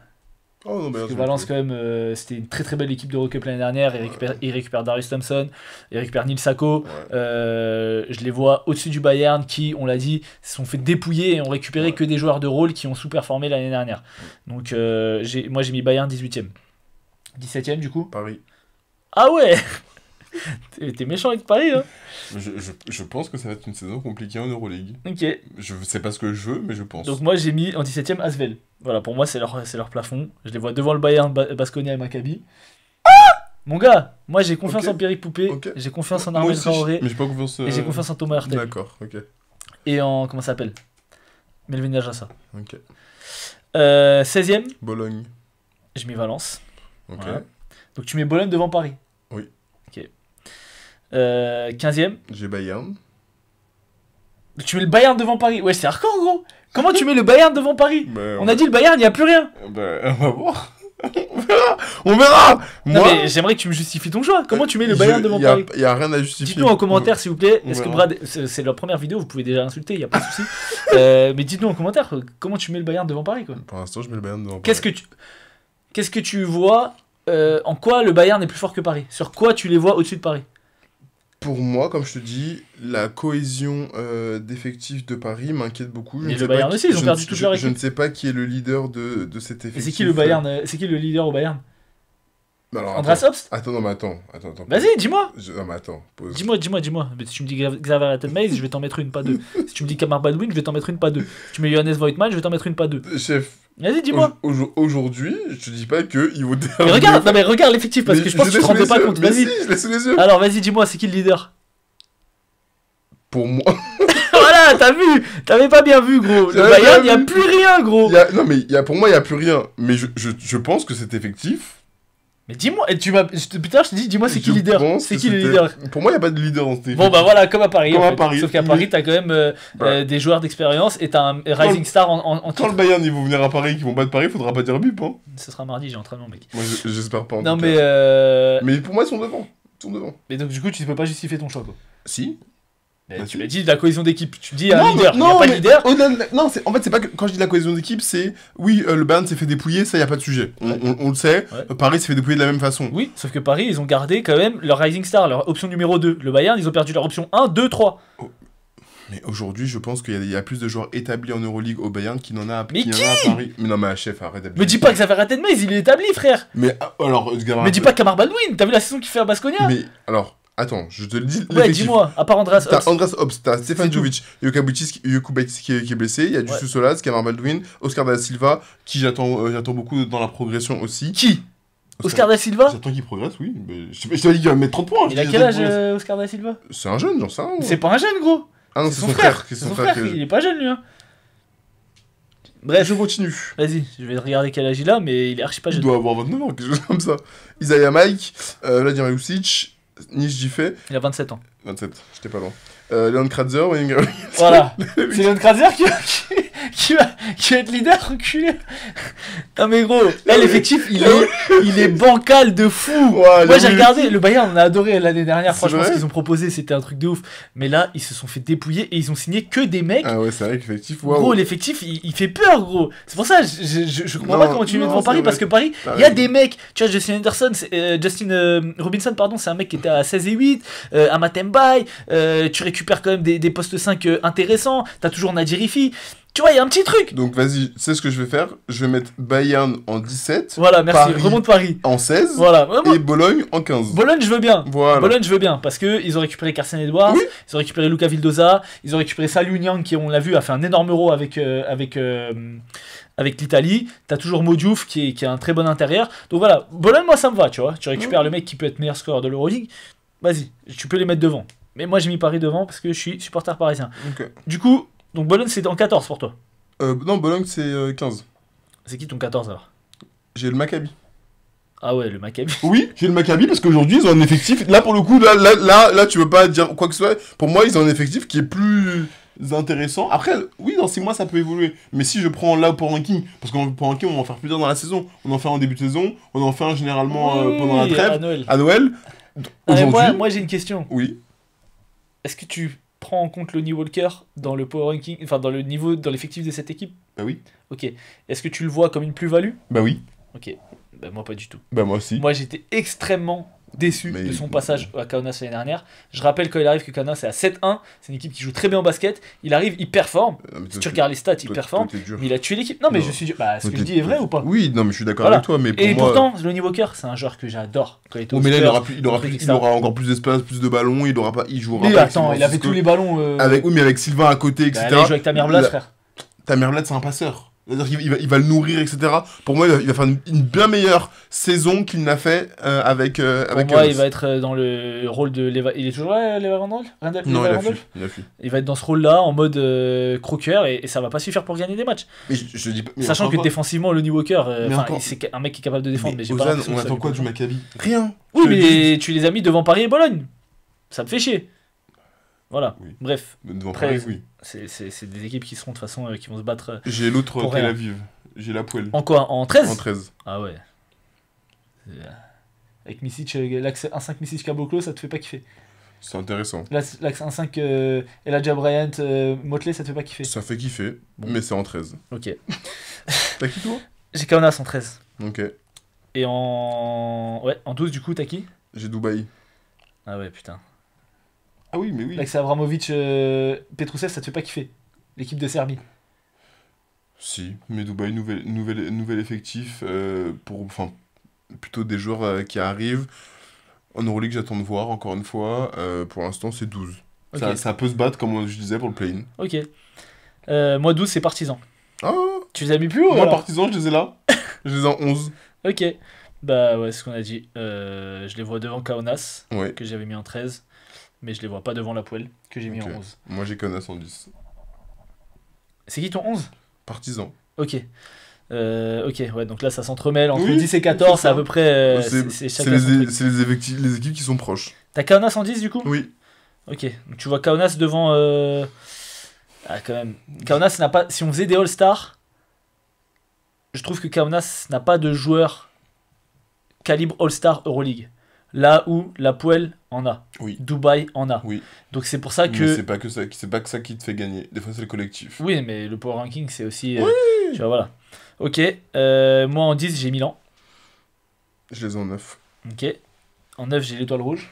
Oh non, Parce que je Valence, l'ai quand même, c'était une très très belle équipe d'Eurocup l'année dernière. Il récupère Darius Thompson, il récupère Neil Sako. Ouais. Je les vois au-dessus du Bayern qui, on l'a dit, se sont fait dépouiller et ont récupéré Ouais. que des joueurs de rôle qui ont sous-performé l'année dernière. Donc, moi j'ai mis Bayern 18ème. 17ème du coup. Paris. Ah ouais. T'es méchant avec Paris, hein. Je pense que ça va être une saison compliquée en Euroleague. Ok. Je sais pas ce que je veux, mais je pense. Donc moi j'ai mis en 17ème Asvel. Voilà, pour moi c'est leur plafond. Je les vois devant le Bayern, Baskonia et Maccabi. Mon gars, moi j'ai confiance Ok. en Pierrick Poupé, Ok. j'ai confiance en Moi Armel aussi, Traoré mais j'ai pas confiance. et j'ai confiance en Thomas Hurtel. D'accord, ok. Et en, comment ça s'appelle, Melvin Jassa. Ok. 16ème, Bologne. j'ai mis Valence. Ok. Voilà. Donc tu mets Bologne devant Paris. Oui. Ok. 15ème, J'ai Bayern. tu mets le Bayern devant Paris. Ouais, c'est hardcore, gros. Comment tu mets le Bayern devant Paris? Bah, On a dit le Bayern, il n'y a plus rien. Bah, on va voir. On verra. On verra. Non, Moi, mais j'aimerais que tu me justifies ton choix. Comment tu mets le Bayern devant Paris? Il y a rien à justifier. Dites-nous en commentaire, s'il vous plaît. On Est-ce que verra. Brad, c'est leur première vidéo, vous pouvez déjà l'insulter, il y a pas de souci. Mais dites-nous en commentaire comment tu mets le Bayern devant Paris, quoi. Pour l'instant, je mets le Bayern devant. Qu'est-ce que tu vois, en quoi le Bayern est plus fort que Paris? Sur quoi tu les vois au-dessus de Paris? Pour moi, comme je te dis, la cohésion d'effectifs de Paris m'inquiète beaucoup. Je Et ne le sais pas Bayern qui- aussi, ils ont je perdu ne- toute je- leur Je ne équipe. sais pas qui est le leader de cet Et effectif. c'est qui le Bayern c'est qui le leader au Bayern? Bah alors, Andras Obst? Attends, non, mais attends. Vas-y, dis-moi. Non, mais attends. Pause. Dis-moi. Mais si tu me dis Xavier Attenmaze, je vais t'en mettre une, pas deux. Si tu me dis Kamar Baldwin, je vais t'en mettre une, pas deux. Si tu mets Johannes Voigtman, je vais t'en mettre une, pas deux. Chef, Vas-y, dis-moi. aujourd'hui, je te dis pas qu'ils vont Mais regarde, non mais regarde l'effectif parce que je pense que tu te rendais pas compte. Mais Vas-y. si, je l'ai sous les yeux. Alors vas-y, dis-moi, c'est qui le leader? Pour moi, Voilà, t'as vu? T'avais pas bien vu, gros. Le J'avais Bayern, bien y a vu. plus rien, gros. non, mais pour moi, il n'y a plus rien. Mais je pense que cet effectif. Mais dis-moi, et putain, je te dis, dis-moi, c'est qui je le leader? pense C'est que qui le c'était- leader? Pour moi, il n'y a pas de leader dans cet effectif. Bon, bah voilà, comme à Paris. Comme en à fait. Paris. Sauf qu'à Paris, t'as quand même Ouais. des joueurs d'expérience et t'as un Rising Star en Quand titre. le Bayern ils vont venir à Paris, qu'ils vont battre Paris, il faudra pas dire bip, hein. Ce sera mardi, j'ai entraînement, mec. Moi, j'espère pas. En Non, tout mais. cas. Mais pour moi, ils sont devant. Ils sont devant. Mais donc, du coup, tu peux pas justifier ton choix, quoi. Si. Mais Bah, tu si. l'as dit, la cohésion d'équipe. Tu me dis, un Non, leader. mais- Il y a pas de mais- leader. Non, en fait, c'est pas que quand je dis la cohésion d'équipe, c'est oui, le Bayern s'est fait dépouiller, ça y a pas de sujet. On le sait. Ouais. Paris s'est fait dépouiller de la même façon. Oui, sauf que Paris, ils ont gardé quand même leur Rising Star, leur option numéro 2. Le Bayern, ils ont perdu leur option 1, 2, 3. Mais aujourd'hui, je pense qu'il y a plus de joueurs établis en Euroleague au Bayern qu'il n'en a, Mais qu'il y en a à Paris. Mais non, mais chef, arrête d'abusé. Me dis pas que Xavier Attenmaze, il est établi, frère. Mais alors, Me dis pas Kamar Baldwin, t'as vu la saison qu'il fait à Baskonia? Mais alors, attends, je te le dis. Ouais, l'effectif. dis-moi, à part Andras T'as Obst. Andras Obst, t'as Stefan C'est tout. Jovic, Jokubaitis qui est blessé, il y a du Ouais. Solas, Kamar Baldwin, Oscar da Silva, qui j'attends beaucoup dans la progression aussi. Qui? Oscar da Silva? J'attends qu'il progresse, oui. Mais je t'avais dit qu'il va mettre 30 points. Il a je dis, quel âge, j'attends qu'il progresse. Oscar da Silva? C'est un jeune, j'en sais rien. moi. C'est pas un jeune, gros. Ah non, C'est son frère. C'est son frère, il est pas jeune, lui. Hein. Bref, Je continue. vas-y, je vais regarder quel âge il a, mais il est archi pas Il jeune. doit avoir 29 ans, quelque chose comme ça. Isaiah Mike, Vladimir Lucic, Nish Giffey, Il a 27 ans. 27, j'étais pas loin. Leon Kratzer, Wayne Gabriel. Voilà. C'est Leon Kratzer qui va être leader reculé. Non mais gros, là, l'effectif il est bancal de fou. Ouais, Moi j'ai oui. regardé, le Bayern on a adoré l'année dernière, C'est franchement ce vrai qu'ils ont proposé c'était un truc de ouf. Mais là ils se sont fait dépouiller et ils ont signé que des mecs. Ah ouais, c'est vrai qu'effectivement. Gros, l'effectif il fait peur, gros. C'est pour ça, je comprends Non, pas comment tu le mets non, devant c'est Paris vrai. parce que Paris, T'as il y a raison. des mecs. Tu vois, Justin Robinson, pardon, c'est un mec qui était à 16 et 8. Amatem Bay, tu récupères quand même des postes 5 intéressants. T'as toujours Nadir Ifi. Tu vois, il y a un petit truc. Donc vas-y, c'est ce que je vais faire. Je vais mettre Bayern en 17, Voilà, merci. Paris Remonte Paris. en 16 Voilà. Vraiment. et Bologne en 15. Bologne, je veux bien. Voilà. Bologne, je veux bien. Parce qu'ils ont récupéré Carson Edwards, Oui. ils ont récupéré Luca Vildoza, ils ont récupéré Salou Niang, qui, on l'a vu, a fait un énorme euro avec l'Italie. T'as toujours Modiouf, qui est un très bon intérieur. Donc voilà, Bologne, moi, ça me va, tu vois. Tu récupères le mec qui peut être meilleur scoreur de l'Euroleague. Vas-y, tu peux les mettre devant. Mais moi, j'ai mis Paris devant parce que je suis supporter parisien. Ok. Du coup, donc Bologne, c'est en 14 pour toi. Non, Bologne c'est 15. C'est qui ton 14 alors? J'ai le Maccabi. Ah ouais, le Maccabi. Oui, j'ai le Maccabi parce qu'aujourd'hui ils ont un effectif. Là pour le coup, là tu veux pas dire quoi que ce soit. Pour moi, ils ont un effectif qui est plus intéressant. Après, oui, dans 6 mois ça peut évoluer. Mais si je prends là pour ranking, parce qu'en pour ranking on va en faire plusieurs dans la saison. On en fait en début de saison, on en fait un généralement pendant la trêve. à Noël. À Noël. Ah, mais Aujourd'hui. moi j'ai une question. Oui. Est-ce que tu prends en compte Lonnie Walker dans le power ranking, enfin dans le niveau, dans l'effectif de cette équipe? Bah oui. Ok. Est-ce que tu le vois comme une plus-value? Bah oui. Ok. Bah moi pas du tout. Bah moi aussi. Moi j'étais extrêmement déçu Mais- de son passage à Kaunas l'année dernière. Je rappelle quand il arrive que Kaunas est à 7-1, c'est une équipe qui joue très bien au basket. Il arrive, il performe. Non, mais Si toi, tu regardes les stats, il toi, performe. toi, t'es dur. Mais il a tué l'équipe. Non mais Non. je suis. Bah ce Toi, que je t'es- dis est vrai ou pas? Oui, non mais je suis d'accord Voilà. avec toi, mais pour Et moi. pourtant, Lonnie Walker, c'est un joueur que j'adore. Quand il était Oh, au mais là, Spurs, il aura encore plus d'espace, plus de ballons, il jouera Mais pas avec attends, Sylvain il avait Cisco. tous les ballons. Oui, mais avec Sylvain à côté, etc. Bah, là, il joue avec Tamir Blas, La- frère. Tamir Blat, c'est un passeur. C'est-à-dire qu'il va, il va le nourrir, etc. Pour moi, il va faire une bien meilleure saison qu'il n'a fait avec. Pour avec moi, Jonas. il va être dans le rôle de Leva. Il est toujours là, Leva Randall? Non, Leva il a Randall fui. Il a fui. Il va être dans ce rôle-là, en mode croqueur, et ça va pas suffire pour gagner des matchs. Mais je dis pas. mais Sachant encore que pas. défensivement, Lonnie Walker, Mais enfin, encore- c'est un mec qui est capable de défendre, mais j'ai pas Ozan, l'impression on que ça attend lui quoi du correspond. Maccabi? Rien. Oui, Je te le dis. mais tu les as mis devant Paris et Bologne. Ça me fait chier. Voilà. Oui. Bref, Devant 13. Paris, oui. c'est des équipes qui seront de toute façon qui vont se battre. J'ai l'autre Pour Tel rien. Aviv. J'ai la poêle. En quoi? En 13? En 13. Ah ouais. Avec Misic, l'axe 1-5 Misic Caboclo, ça te fait pas kiffer. C'est intéressant. L'axe 1-5 Elijah Bryant, Motley, ça te fait pas kiffer. Ça fait kiffer, Bon. mais c'est en 13. Ok. T'as qui toi? J'ai Kaunas en 13. Ok. Et en. Ouais, en 12, du coup, t'as qui? J'ai Dubaï. Ah ouais, putain. Ah oui, mais oui. L'axe Abramovic, Petrousev, ça te fait pas kiffer. L'équipe de Serbie. Si, mais Dubaï, nouvel effectif enfin, plutôt des joueurs qui arrivent. En Euroleague, j'attends de voir, encore une fois. Pour l'instant, c'est 12. Ok. Ça peut se battre, comme je disais, pour le play-in. Ok. Moi, 12, c'est Partisan. Ah, Tu les as mis plus haut moi, alors? Partisan, je les ai là. Je les ai en 11. Ok. Bah ouais, c'est ce qu'on a dit. Je les vois devant Kaunas, Ouais. que j'avais mis en 13. Mais je les vois pas devant La Poêle, que j'ai mis Ok. en 11. Moi, j'ai Kaunas en 10. C'est qui ton 11? Partisan. Ok. Ok, ouais, donc là ça s'entremêle entre Oui, 10 et 14, c'est c'est à ça. peu près. C'est c'est c'est chacun son truc. les équipes qui sont proches. T'as Kaunas en 10 du coup? Oui. Ok, donc tu vois Kaunas devant. Ah, quand même. Kaunas n'a pas. Si on faisait des All-Stars, je trouve que Kaunas n'a pas de joueur calibre All-Star Euroleague. Là où La Poêle en a. Oui. Dubaï en a. Oui. Donc c'est pour ça Mais que. c'est pas que ça qui te fait gagner. Des fois, c'est le collectif. Oui, mais le Power Ranking c'est aussi. Tu vois, voilà. Ok, moi en 10 j'ai Milan. Je les ai en 9. Ok. En 9 j'ai l'Étoile Rouge.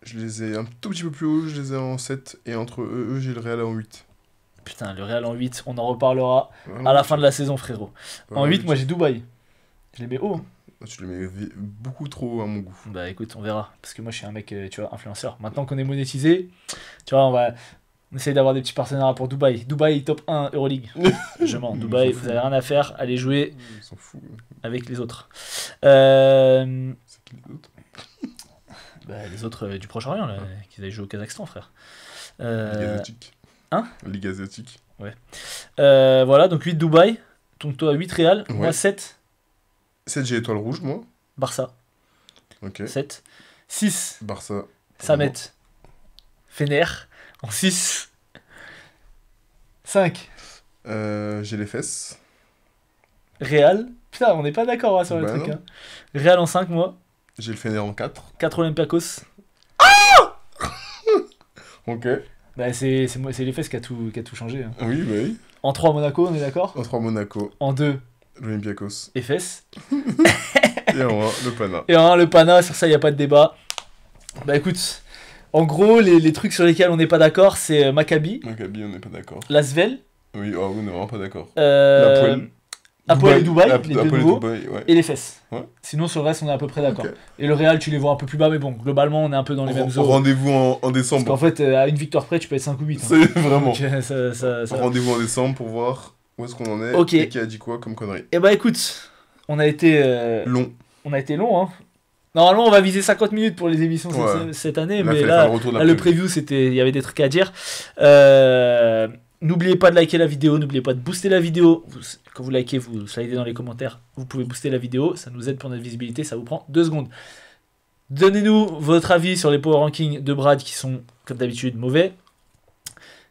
Je les ai un tout petit peu plus haut, je les ai en 7. Et entre eux, j'ai le Real en 8. Putain, le Real en 8, on en reparlera Voilà. à la fin de la saison, frérot. En Voilà, 8, moi j'ai Dubaï. Je les mets haut. Tu les mets beaucoup trop haut à mon goût. Bah écoute, on verra. Parce que moi je suis un mec, tu vois, influenceur. Maintenant qu'on est monétisé, tu vois, on essaye d'avoir des petits partenariats pour Dubaï. Dubaï top 1 Euroleague. Je mens. Dubaï, vous avez rien à faire, allez jouer Ils s'en foutent. avec les autres. C'est qui les autres? Les autres du Proche-Orient, là, qui allaient jouer au Kazakhstan, frère. Ligue asiatique. hein Ligue asiatique. Voilà, donc 8 Dubaï. Donc toi 8 Real. Moi Ouais. 7 7, j'ai étoile rouge, moi. Barça. Ok. 7. 6 Barça. Samet. Fener. En 6. 5. J'ai les fesses. Real. Putain, on n'est pas d'accord hein, sur le Bah truc. non. Hein. Real en 5, moi. J'ai le Fener en 4. 4 Olympiakos. Ok. Bah, c'est les fesses qui a tout changé. Hein. Oui, bah oui. En 3, Monaco, on est d'accord. En 3, Monaco. En 2, L'Olympiakos. Efes. Et en 1, le Pana. Et en 1, le Pana. Sur ça, il n'y a pas de débat. Bah écoute, en gros, les trucs sur lesquels on n'est pas d'accord, c'est Maccabi, Maccabi, on n'est pas d'accord. Lasvel, Oui, oh, oui, non, vraiment pas d'accord. Apoel et Dubaï, les deux Apoel et nouveaux, Dubaï, ouais. et les fesses. Ouais. Sinon, sur le reste, on est à peu près d'accord. Ok. Et le Real, tu les vois un peu plus bas, mais bon, globalement, on est un peu dans les mêmes eaux. Rendez-vous en Parce décembre. qu'en fait, à une victoire près, tu peux être 5 ou 8. C'est vraiment. Donc, ça... Rendez-vous en décembre pour voir où est-ce qu'on en est Ok. et qui a dit quoi comme connerie. Eh bah écoute, on a été Long. long, hein. Normalement, on va viser 50 minutes pour les émissions Ouais. cette année, Là, mais fallait faire là, le retour de la le preview. preview, il y avait des trucs à dire. N'oubliez pas de liker la vidéo, n'oubliez pas de booster la vidéo. Quand vous likez, vous slidez dans les commentaires, vous pouvez booster la vidéo, ça nous aide pour notre visibilité, ça vous prend 2 secondes. Donnez-nous votre avis sur les power rankings de Brad qui sont, comme d'habitude, mauvais.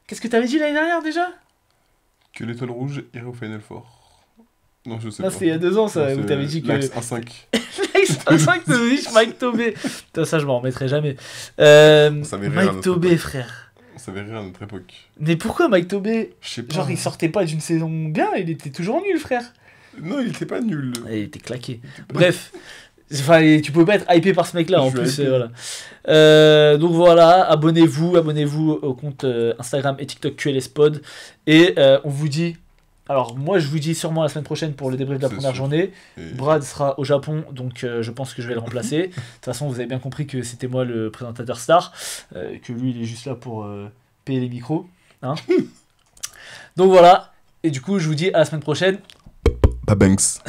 Qu'est-ce que t'avais dit l'année dernière déjà? Que l'étoile rouge irait au Final Four. Non, je sais Non, pas. c'était il y a 2 ans, ça, Non, où c'est t'avais dit que... L'Axe 1-5. C'est vrai que t'avais dit Mike Tobé. Putain, ça, je m'en remettrai jamais. savait rire à Mike notre Tobé, époque. frère. On savait rire à notre époque. Mais pourquoi Mike Tobé? Je sais pas. Genre, il sortait pas d'une saison bien, il était toujours nul, frère. Non, il était pas nul. Il était claqué. Bref. Enfin, tu pouvais pas être hypé par ce mec-là, en Je plus. suis hypé. Voilà. Donc voilà, abonnez-vous au compte Instagram et TikTok QLSpod. Et on vous dit... Alors, moi, je vous dis sûrement la semaine prochaine pour le débrief de la C'est première sûr. journée. Et- Brad sera au Japon, donc je pense que je vais le remplacer. De toute façon, vous avez bien compris que c'était moi le présentateur star, que lui, il est juste là pour payer les micros. Hein. Donc voilà, et du coup, je vous dis à la semaine prochaine. Pas Banks.